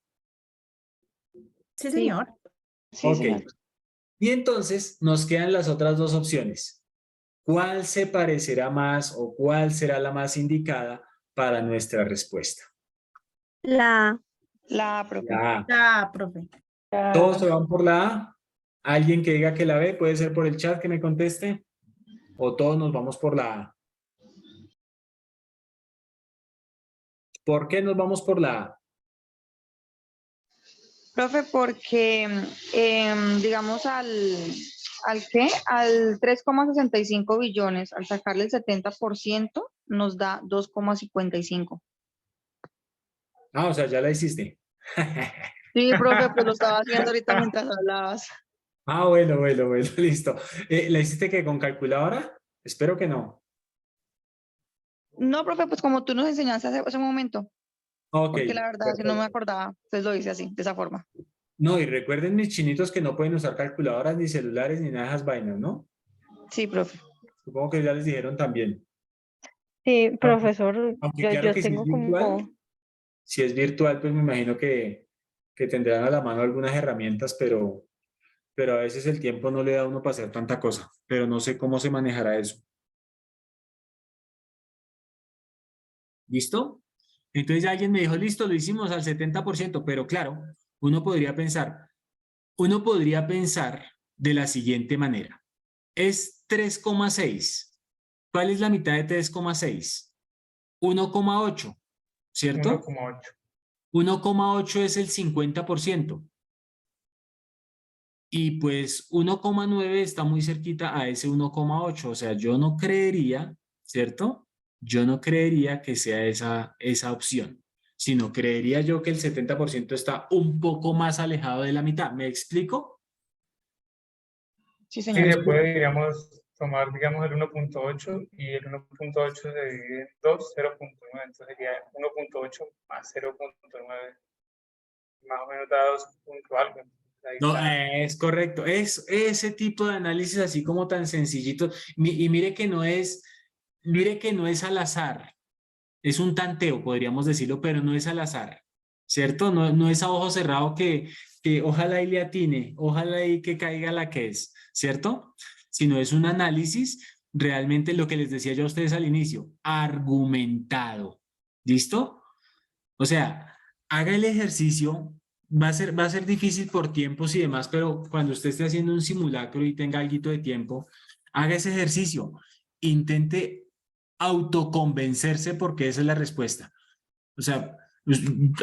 Sí, señor. Sí, Ok. señor. Y entonces nos quedan las otras dos opciones. ¿Cuál se parecerá más o cuál será la más indicada para nuestra respuesta? La La A, profe. La A. La profe. ¿Todos se van por la A? ¿Alguien que diga que la B? Puede ser por el chat que me conteste. ¿O todos nos vamos por la A? ¿Por qué nos vamos por la A? Profe, porque digamos ¿qué? Al 3,65 billones, al sacarle el 70%, nos da 2,55. Ah, o sea, ya la hiciste. Sí, profe, pues lo estaba haciendo ahorita mientras hablabas. Ah, bueno, listo. ¿La hiciste que con calculadora? Espero que no. No, profe, pues como tú nos enseñaste hace un momento, Ok. porque la verdad, si no me Perfecto. acordaba, entonces lo hice así, de esa forma. No, y recuerden mis chinitos que no pueden usar calculadoras, ni celulares, ni nada de esas vainas, ¿no? Sí, profe. Supongo que ya les dijeron también. Sí, Aunque, profesor, aunque claro yo que tengo como, si es virtual, pues me imagino que tendrán a la mano algunas herramientas, pero a veces el tiempo no le da a uno para hacer tanta cosa, pero no sé cómo se manejará eso. ¿Listo? Entonces ya alguien me dijo, listo, lo hicimos al 70%, pero claro, uno podría pensar de la siguiente manera. Es 3,6. ¿Cuál es la mitad de 3,6? 1,8, ¿cierto? 1,8. 1,8 es el 50%. Y pues 1,9 está muy cerquita a ese 1,8. O sea, yo no creería, ¿cierto? Yo no creería que sea esa opción, sino creería yo que el 70% está un poco más alejado de la mitad. ¿Me explico? Sí, Sí, señor. se puede, digamos, tomar, digamos, el 1,8 y el 1,8 se divide en 2, 0,9. Entonces sería 1,8 más 0,9. Más o menos da 2 puntos algo. Ahí No, está. es correcto. Es ese tipo de análisis así como tan sencillito. Y mire que no es al azar. Es un tanteo, podríamos decirlo, pero no es al azar, ¿cierto? No es a ojo cerrado que ojalá y le atine, ojalá y que caiga la que es, ¿cierto? Sino es un análisis, realmente lo que les decía yo a ustedes al inicio, argumentado, ¿listo? O sea, haga el ejercicio, va a ser difícil por tiempos y demás, pero cuando usted esté haciendo un simulacro y tenga algo de tiempo, haga ese ejercicio, intente autoconvencerse porque esa es la respuesta. O sea,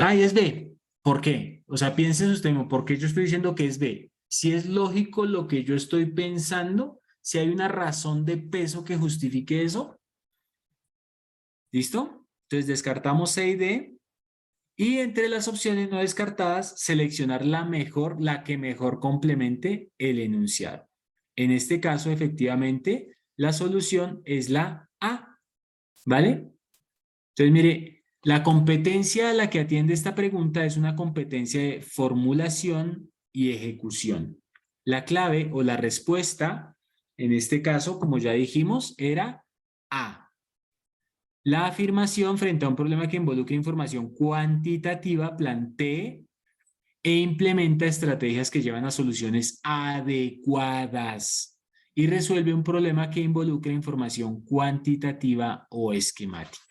ay, es B. ¿Por qué? O sea, piense usted, ¿por qué yo estoy diciendo que es B? Si es lógico lo que yo estoy pensando, si hay una razón de peso que justifique eso, ¿listo? Entonces descartamos C y D y entre las opciones no descartadas, seleccionar la mejor, la que mejor complemente el enunciado. En este caso, efectivamente, la solución es la A, ¿vale? Entonces, mire, la competencia a la que atiende esta pregunta es una competencia de formulación y ejecución. La clave o la respuesta, en este caso, como ya dijimos, era A. La afirmación frente a un problema que involucra información cuantitativa plantee e implementa estrategias que llevan a soluciones adecuadas y resuelve un problema que involucra información cuantitativa o esquemática.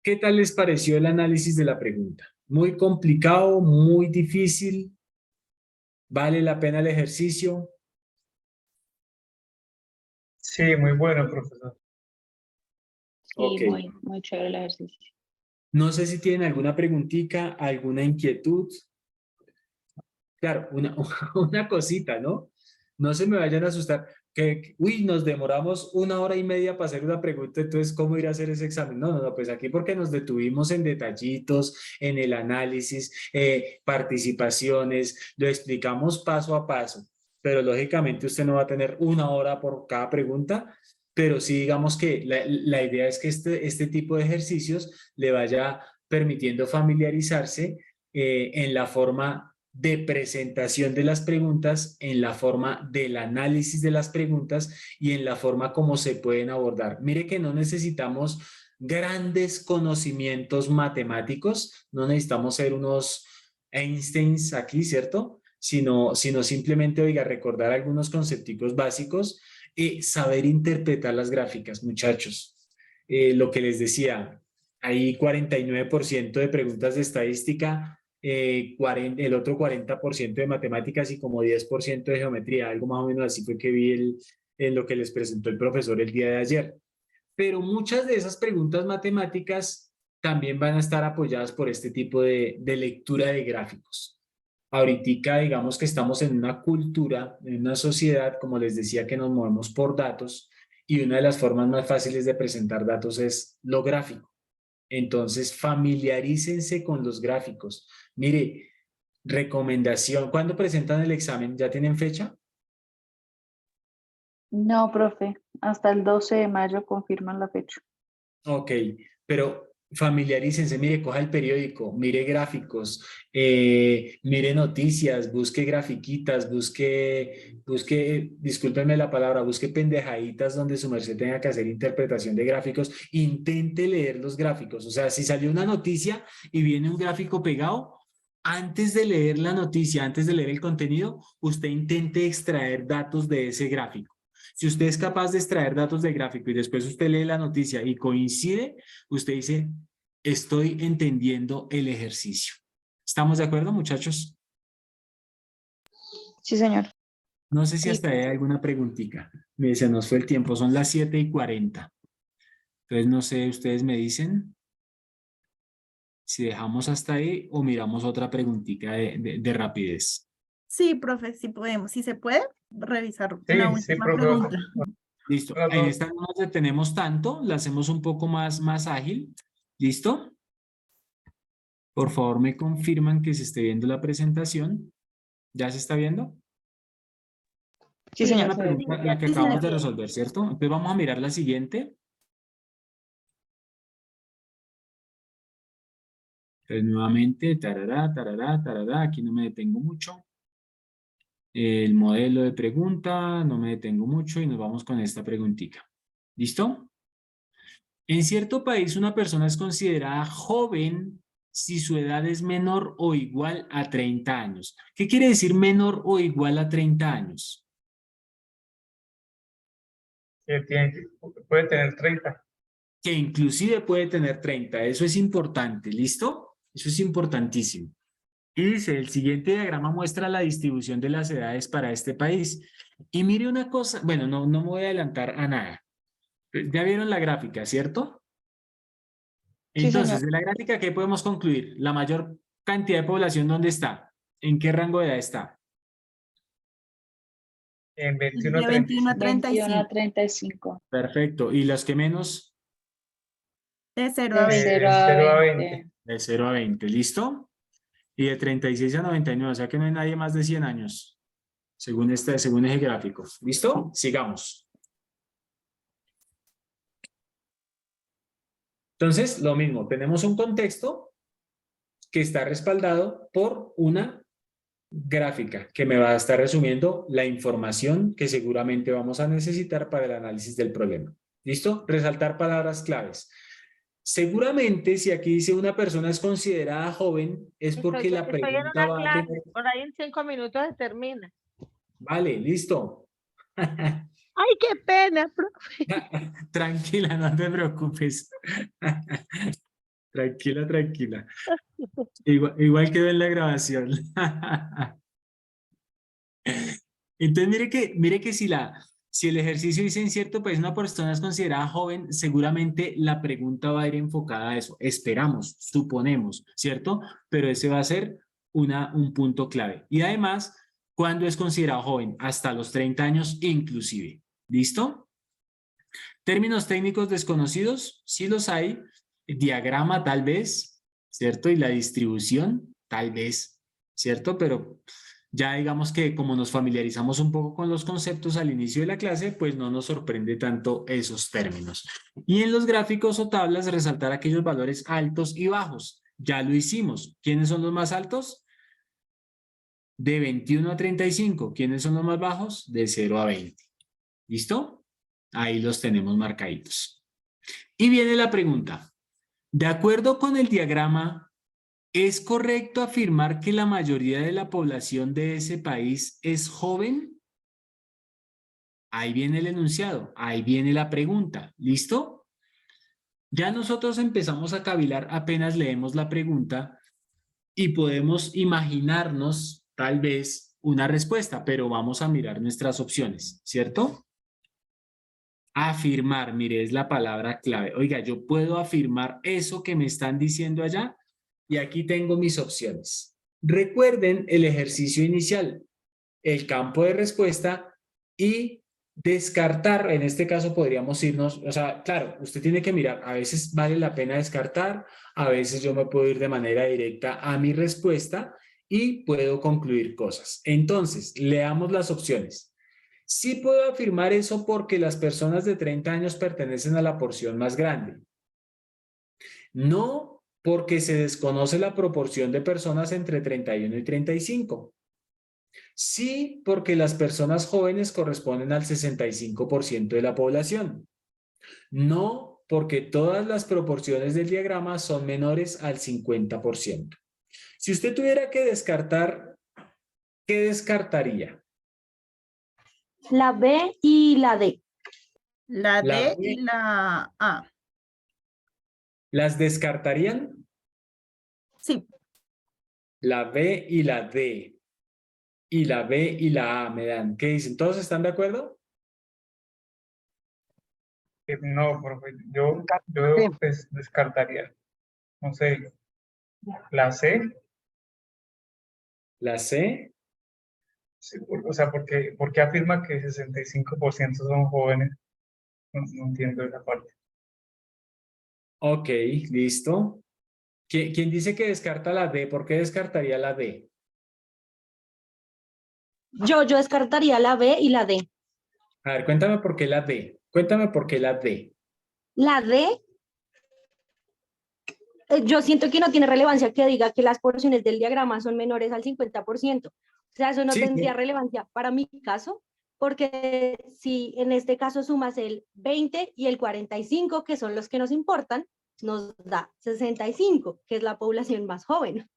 ¿Qué tal les pareció el análisis de la pregunta? ¿Muy complicado? ¿Muy difícil? ¿Vale la pena el ejercicio? Sí, muy bueno, profesor. Sí, Ok. muy chévere el ejercicio. No sé si tienen alguna preguntita, alguna inquietud. Claro, una cosita, ¿no? No se me vayan a asustar. Uy, nos demoramos 1 hora y media para hacer una pregunta, entonces, ¿cómo ir a hacer ese examen? No, pues aquí porque nos detuvimos en detallitos, en el análisis, participaciones, lo explicamos paso a paso, pero lógicamente usted no va a tener 1 hora por cada pregunta, pero sí digamos que la idea es que este tipo de ejercicios le vaya permitiendo familiarizarse en la forma de presentación de las preguntas, en la forma del análisis de las preguntas y en la forma como se pueden abordar. Mire que no necesitamos grandes conocimientos matemáticos, no necesitamos ser unos Einsteins aquí, ¿cierto? Sino simplemente, oiga, recordar algunos conceptos básicos y saber interpretar las gráficas, muchachos. Lo que les decía, hay 49% de preguntas de estadística, el otro 40% de matemáticas y como 10% de geometría, algo más o menos así fue que vi en lo que les presentó el profesor el día de ayer. Pero muchas de esas preguntas matemáticas también van a estar apoyadas por este tipo de lectura de gráficos. Ahorita digamos que estamos en una cultura, en una sociedad, como les decía, que nos movemos por datos y una de las formas más fáciles de presentar datos es lo gráfico. Entonces, familiarícense con los gráficos. Mire, recomendación, ¿cuándo presentan el examen? ¿Ya tienen fecha? No, profe, hasta el 12 de mayo confirman la fecha. Ok, pero familiarícense, mire, coja el periódico, mire gráficos, mire noticias, busque grafiquitas, busque, discúlpenme la palabra, busque pendejaditas donde su merced tenga que hacer interpretación de gráficos, intente leer los gráficos, o sea, si salió una noticia y viene un gráfico pegado, antes de leer la noticia, antes de leer el contenido, usted intente extraer datos de ese gráfico. Si usted es capaz de extraer datos del gráfico y después usted lee la noticia y coincide, usted dice, estoy entendiendo el ejercicio. ¿Estamos de acuerdo, muchachos? Sí, señor. No sé si hasta ahí hay alguna preguntita. Se nos fue el tiempo, son las 7:40. Entonces, no sé, ustedes me dicen si dejamos hasta ahí o miramos otra preguntita de rapidez. Sí, profe, sí podemos. Si se puede, revisar Sí, una sí, última profe. pregunta. Listo. En esta no nos detenemos tanto, la hacemos un poco más ágil. ¿Listo? Por favor, me confirman que se esté viendo la presentación. ¿Ya se está viendo? Sí, señor. La pregunta, la que acabamos de resolver, ¿cierto? Entonces vamos a mirar la siguiente. Entonces nuevamente, tarará, tarará, tarará, aquí no me detengo mucho. El modelo de pregunta, no me detengo mucho y nos vamos con esta preguntita. ¿Listo? En cierto país una persona es considerada joven si su edad es menor o igual a 30 años. ¿Qué quiere decir menor o igual a 30 años? Puede tener 30. Que inclusive puede tener 30. Eso es importante, ¿listo? Eso es importantísimo. Y dice, el siguiente diagrama muestra la distribución de las edades para este país. Y mire una cosa, bueno, no me voy a adelantar a nada. Ya vieron la gráfica, ¿cierto? Entonces, de la gráfica, ¿qué podemos concluir? La mayor cantidad de población, ¿dónde está? ¿En qué rango de edad está? En De 21 a 35. 35. Perfecto. ¿Y los que menos? De 0 a 20. 0 a 20. De 0 a 20, ¿listo? Y de 36 a 99, o sea que no hay nadie más de 100 años, según ese gráfico. ¿Listo? Sigamos. Entonces, lo mismo, tenemos un contexto que está respaldado por una gráfica que me va a estar resumiendo la información que seguramente vamos a necesitar para el análisis del problema. ¿Listo? Resaltar palabras claves. Seguramente, si aquí dice una persona es considerada joven, es porque la pregunta va a tener... Por ahí en 5 minutos se termina. Vale, listo. ¡Ay, qué pena, profe! Tranquila, no te preocupes. Tranquila, tranquila. Igual quedó en la grabación. Entonces, mire que si el ejercicio dice en cierto país una persona es considerada joven, seguramente la pregunta va a ir enfocada a eso. Esperamos, suponemos, ¿cierto? Pero ese va a ser un punto clave. Y además, ¿cuándo es considerado joven? Hasta los 30 años inclusive. ¿Listo? Términos técnicos desconocidos, sí los hay. Diagrama tal vez, ¿cierto? Y la distribución tal vez, ¿cierto? Pero ya digamos que como nos familiarizamos un poco con los conceptos al inicio de la clase, pues no nos sorprende tanto esos términos. Y en los gráficos o tablas resaltar aquellos valores altos y bajos. Ya lo hicimos. ¿Quiénes son los más altos? De 21 a 35. ¿Quiénes son los más bajos? De 0 a 20. ¿Listo? Ahí los tenemos marcaditos. Y viene la pregunta. De acuerdo con el diagrama, ¿es correcto afirmar que la mayoría de la población de ese país es joven? Ahí viene el enunciado, ahí viene la pregunta. ¿Listo? Ya nosotros empezamos a cavilar apenas leemos la pregunta y podemos imaginarnos tal vez una respuesta, pero vamos a mirar nuestras opciones, ¿cierto? Afirmar, mire, es la palabra clave. Oiga, yo puedo afirmar eso que me están diciendo allá y aquí tengo mis opciones. Recuerden el ejercicio inicial, el campo de respuesta y descartar. En este caso podríamos irnos, o sea, claro, usted tiene que mirar, a veces vale la pena descartar, a veces yo me puedo ir de manera directa a mi respuesta y puedo concluir cosas. Entonces, leamos las opciones. Sí puedo afirmar eso porque las personas de 30 años pertenecen a la porción más grande. No, porque se desconoce la proporción de personas entre 31 y 35. Sí, porque las personas jóvenes corresponden al 65% de la población. No, porque todas las proporciones del diagrama son menores al 50%. Si usted tuviera que descartar, ¿qué descartaría? La B y la D. La La D B. y la A. ¿Las descartarían? Sí. La B y la D. Y la B y la A me dan. ¿Qué dicen? ¿Todos están de acuerdo? No, profe, yo pues, descartaría, no sé, la C. La C. Sí, o sea, porque afirma que 65% son jóvenes. No entiendo esa parte. Ok, listo. ¿Quién dice que descarta la D? ¿Por qué descartaría la D? Yo descartaría la B y la D. A ver, cuéntame por qué la D. Cuéntame por qué la D. La D, yo siento que no tiene relevancia que diga que las porciones del diagrama son menores al 50%. O sea, eso no Sí, tendría sí. relevancia para mi caso, porque si en este caso sumas el 20 y el 45, que son los que nos importan, nos da 65, que es la población más joven.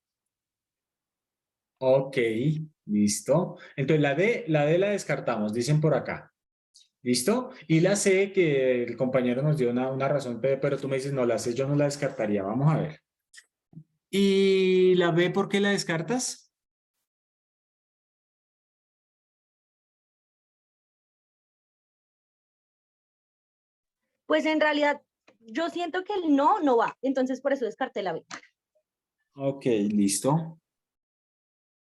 Ok, listo. Entonces la D la descartamos, dicen por acá. ¿Listo? Y la C, que el compañero nos dio una razón, pero tú me dices, no, la C yo no la descartaría. Vamos a ver. ¿Y la B por qué la descartas? Pues en realidad, yo siento que el no va, entonces por eso descarté la B. Ok, listo.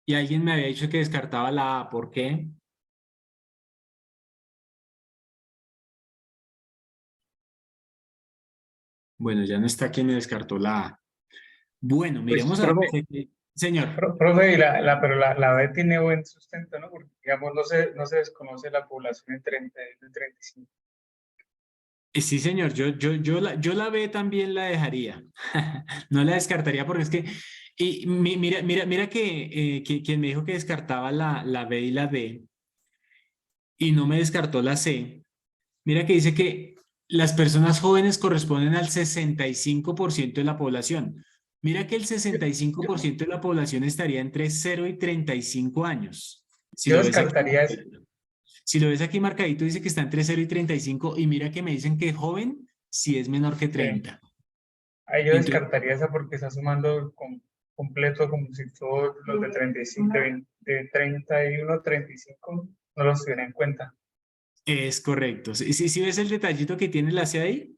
Y alguien me había dicho que descartaba la A, ¿por qué? Bueno, ya no está quien me descartó la A. Bueno, miremos a ver. Señor. Profe, pero la B tiene buen sustento, ¿no? Porque, digamos, no se desconoce la población en 30 y 35. Sí, señor, yo la B también la dejaría. No la descartaría porque es que, y mira que quien me dijo que descartaba la B y la D y no me descartó la C, mira que dice que las personas jóvenes corresponden al 65% de la población. Mira que el 65% de la población estaría entre 0 y 35 años. Yo descartaría eso. Si lo ves aquí marcadito, dice que está entre 0 y 35 y mira que me dicen que joven si es menor que 30. Sí. Ahí yo descartaría esa porque está sumando completo como si todos los de 35, de 31, 35 no los tuviera en cuenta. Es correcto. ¿Sí ves el detallito que tiene la C ahí?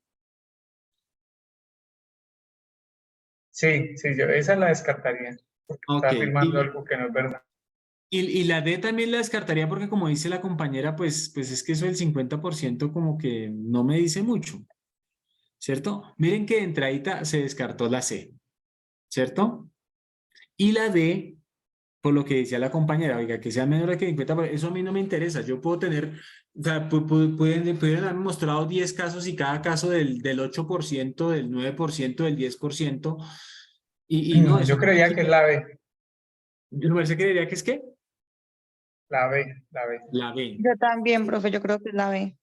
Sí, yo esa la descartaría porque está afirmando algo que no es verdad. Y la D también la descartaría porque como dice la compañera, pues es que eso del 50% como que no me dice mucho, ¿cierto? Miren que de entradita se descartó la C, ¿cierto? Y la D, por lo que decía la compañera, oiga, que sea menor a que 50%, eso a mí no me interesa, yo puedo tener, o sea, pueden haberme mostrado 10 casos y cada caso del 8%, del 9%, del 10%, y no, eso yo creería que es la B. ¿Yo creería que es qué? La B, la B. La B. Yo también, profe, yo creo que es la B.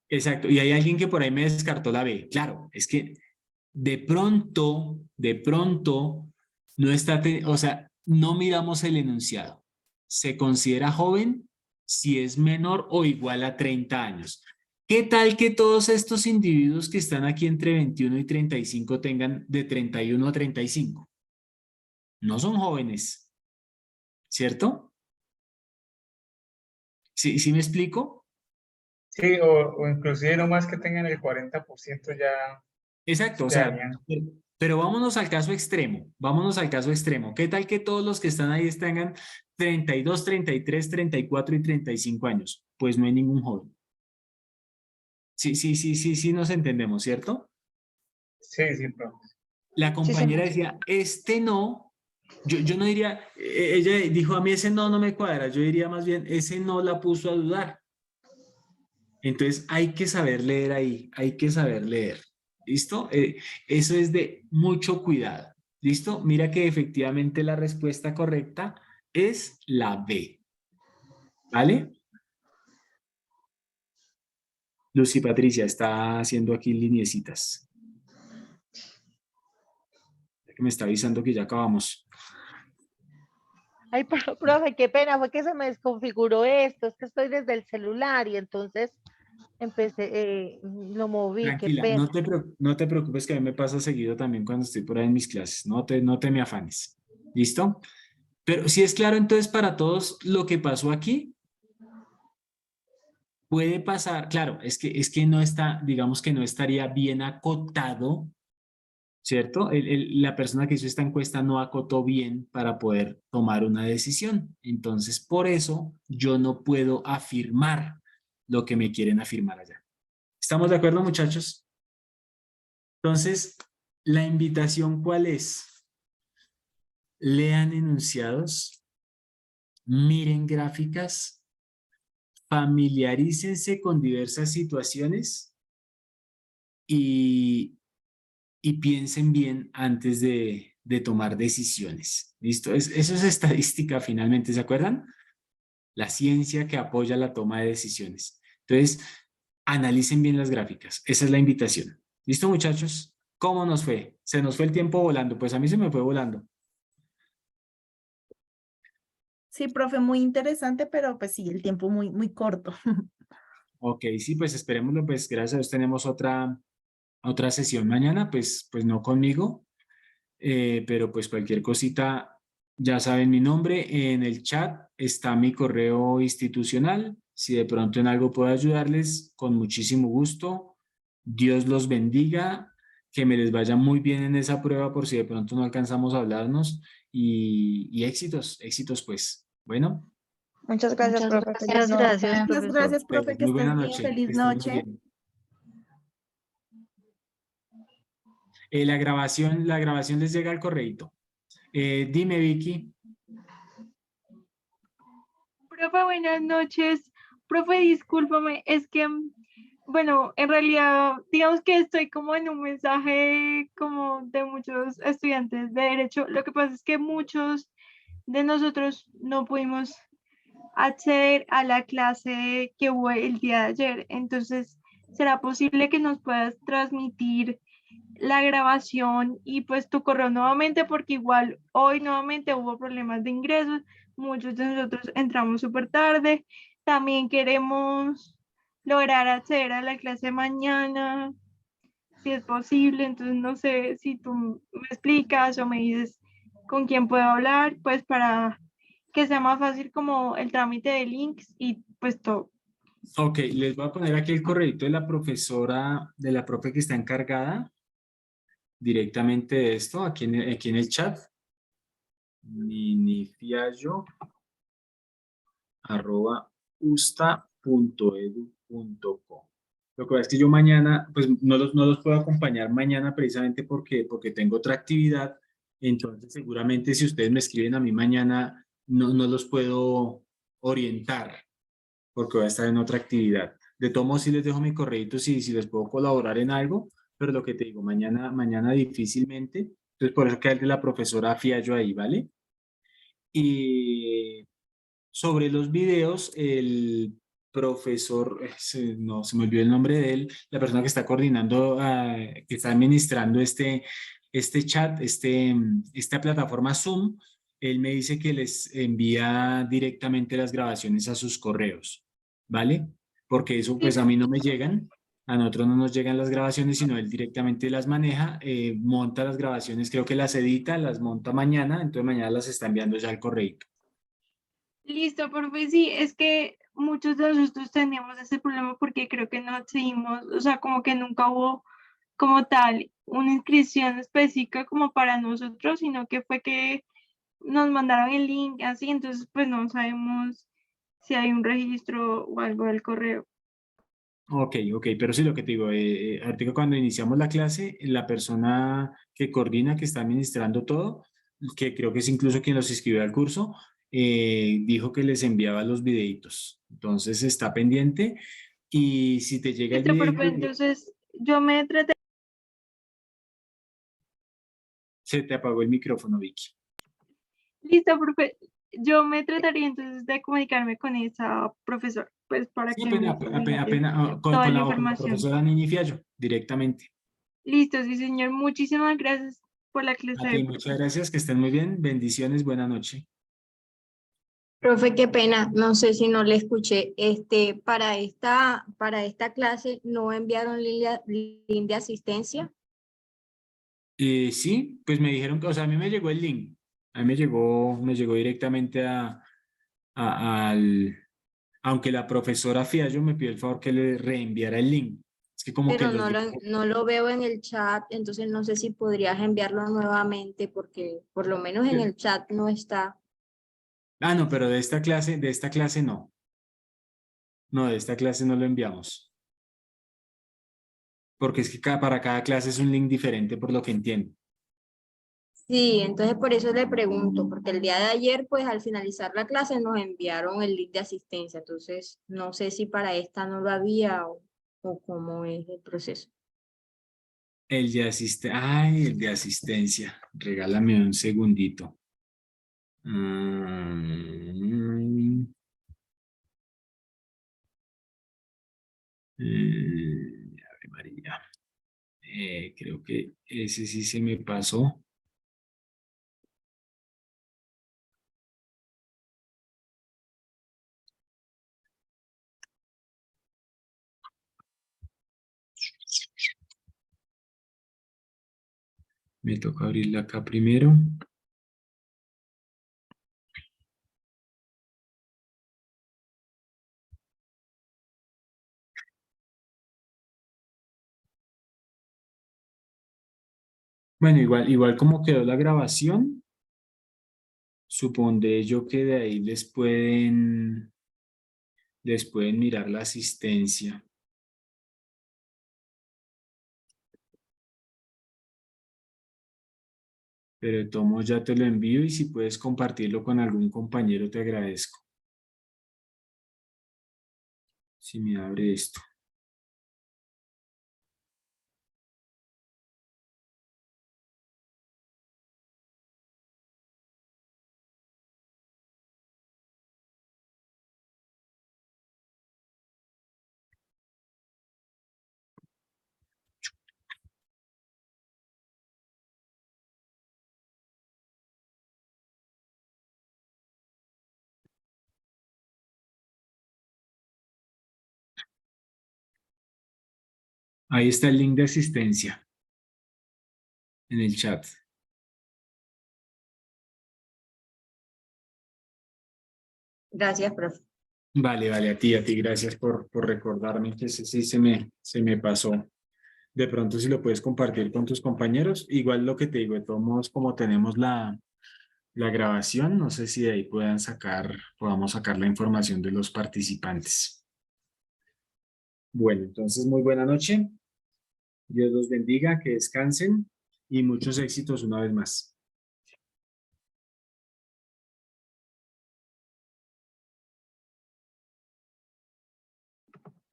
Exacto. Y hay alguien que por ahí me descartó la B. Claro, es que de pronto, no está, o sea, no miramos el enunciado. Se considera joven si es menor o igual a 30 años. ¿Qué tal que todos estos individuos que están aquí entre 21 y 35 tengan de 31 a 35? No son jóvenes, ¿cierto? ¿Sí me explico? Sí, o inclusive nomás que tengan el 40% ya Exacto, o sea, estarían. pero vámonos al caso extremo, vámonos al caso extremo. ¿Qué tal que todos los que están ahí tengan 32, 33, 34 y 35 años? Pues no hay ningún joven. Sí nos entendemos, ¿cierto? Sí, sí, profe. La compañera decía, este no, yo no diría, ella dijo a mí ese no me cuadra, yo diría más bien, ese no la puso a dudar. Entonces hay que saber leer ahí, hay que saber leer. ¿Listo? Eso es de mucho cuidado. ¿Listo? Mira que efectivamente la respuesta correcta es la B. ¿Vale? Lucy Patricia está haciendo aquí lineecitas. Me está avisando que ya acabamos. Ay, profe, qué pena, fue que se me desconfiguró esto, es que estoy desde el celular y entonces empecé, lo moví, qué Tranquila, pena. no te preocupes que a mí me pasa seguido también cuando estoy por ahí en mis clases. No te me afanes. ¿Listo? Pero si es claro entonces para todos lo que pasó aquí, puede pasar, claro, es que no está, digamos que no estaría bien acotado, ¿cierto? La persona que hizo esta encuesta no acotó bien para poder tomar una decisión. Entonces, por eso yo no puedo afirmar lo que me quieren afirmar allá. ¿Estamos de acuerdo, muchachos? Entonces, la invitación, ¿cuál es? Lean enunciados, miren gráficas, familiarícense con diversas situaciones y piensen bien antes de tomar decisiones. ¿Listo? Eso es estadística finalmente, ¿se acuerdan? La ciencia que apoya la toma de decisiones. Entonces, analicen bien las gráficas. Esa es la invitación. ¿Listo, muchachos? ¿Cómo nos fue? Se nos fue el tiempo volando. Pues a mí se me fue volando. Sí, profe, muy interesante, pero pues sí, el tiempo muy corto. Ok, sí, pues esperémoslo. Pues gracias a Dios tenemos otra sesión mañana, pues no conmigo, pero pues cualquier cosita, ya saben mi nombre, en el chat está mi correo institucional, si de pronto en algo puedo ayudarles, con muchísimo gusto, Dios los bendiga, que me les vaya muy bien en esa prueba por si de pronto no alcanzamos a hablarnos y éxitos pues, bueno. Muchas gracias, Muchas profe. Feliz Muchas noche. gracias, Muchas profesor. gracias, profe, que Muy buena estés bien. noche, Feliz que estén muy noche. bien. La grabación les llega al correíto. Dime, Vicky. Profe, buenas noches. Profe, discúlpame, es que, bueno, en realidad, digamos que estoy como en un mensaje como de muchos estudiantes de Derecho. Lo que pasa es que muchos de nosotros no pudimos acceder a la clase que hubo el día de ayer. Entonces, ¿será posible que nos puedas transmitir la grabación y pues tu correo nuevamente? Porque igual hoy nuevamente hubo problemas de ingresos, muchos de nosotros entramos súper tarde, también queremos lograr acceder a la clase de mañana, si es posible. Entonces no sé si tú me explicas o me dices con quién puedo hablar, pues para que sea más fácil como el trámite de links y pues todo. Ok, les voy a poner aquí el correíto de la profesora, de la profe que está encargada directamente de esto, aquí en el chat. ninifiallo@usta.edu.co. Lo que pasa es que yo mañana, pues no los puedo acompañar mañana precisamente porque tengo otra actividad. Entonces, seguramente si ustedes me escriben a mí mañana, no los puedo orientar porque voy a estar en otra actividad. De todos modos, sí les dejo mi correíto si les puedo colaborar en algo, pero lo que te digo, mañana difícilmente. Entonces, por eso queda el de la profesora Fiallo ahí, ¿vale? Y Sobre los videos, el profesor, no se me olvidó el nombre de él, la persona que está coordinando, que está administrando este chat, esta plataforma Zoom, él me dice que les envía directamente las grabaciones a sus correos, ¿vale? Porque eso pues a mí no me llegan, a nosotros no nos llegan las grabaciones, sino él directamente las maneja, monta las grabaciones, creo que las edita, las monta mañana, entonces mañana las está enviando ya al correo. Listo, profe, sí, es que muchos de nosotros teníamos ese problema porque creo que no seguimos, o sea, como que nunca hubo como tal una inscripción específica como para nosotros, sino que fue que nos mandaron el link así, entonces pues no sabemos si hay un registro o algo del correo. Ok, pero sí lo que te digo, ahorita cuando iniciamos la clase, la persona que coordina, que está administrando todo, que creo que es incluso quien los inscribió al curso, dijo que les enviaba los videitos. Entonces está pendiente y si te llega el Listo, profe, videito, entonces yo me traté. se te apagó el micrófono, Vicky. Listo, profe, yo me trataría entonces de comunicarme con esa profesora, pues para Sí, que me facilite toda con la la información. profesora Nini Fiallo, directamente. Listo, sí, señor. Muchísimas gracias por la clase A de ti, hoy, muchas profe. gracias, que estén muy bien. Bendiciones, buena noche. Profe, qué pena, no sé si no le escuché. Para esta clase no enviaron link de asistencia. Sí, pues me dijeron que, o sea, a mí me llegó el link. A mí me llegó directamente al, aunque la profesora Fiallo me pidió el favor que le reenviara el link. Es que como que Pero los... no lo veo en el chat, entonces no sé si podrías enviarlo nuevamente porque por lo menos en el chat no está. Ah, no, pero de esta clase no. No, de esta clase no lo enviamos. Porque es que para cada clase es un link diferente por lo que entiendo. Sí, entonces por eso le pregunto, porque el día de ayer, pues al finalizar la clase nos enviaron el link de asistencia, entonces no sé si para esta no lo había o cómo es el proceso. El de asistencia. Regálame un segundito. Ave María. Creo que ese sí se me pasó. Me toca abrirla acá primero. Bueno, igual como quedó la grabación, supondré yo que de ahí les pueden mirar la asistencia. Pero de todos modos ya te lo envío y si puedes compartirlo con algún compañero te agradezco. Si me abre esto. Ahí está el link de asistencia en el chat. Gracias, profe. Vale, a ti, gracias por recordarme que ese sí se me pasó. De pronto si lo puedes compartir con tus compañeros, igual lo que te digo, de todos modos como tenemos la grabación, no sé si de ahí podamos sacar la información de los participantes. Bueno, entonces muy buena noche. Dios los bendiga, que descansen y muchos éxitos una vez más.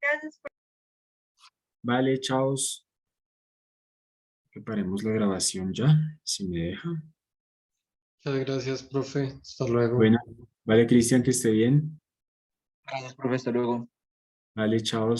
Gracias. Vale, chaos. Que paremos la grabación ya, si me deja. Muchas gracias, profe. Hasta luego. Bueno, vale, Cristian, que esté bien. Gracias, profe. Hasta luego. Vale, chao.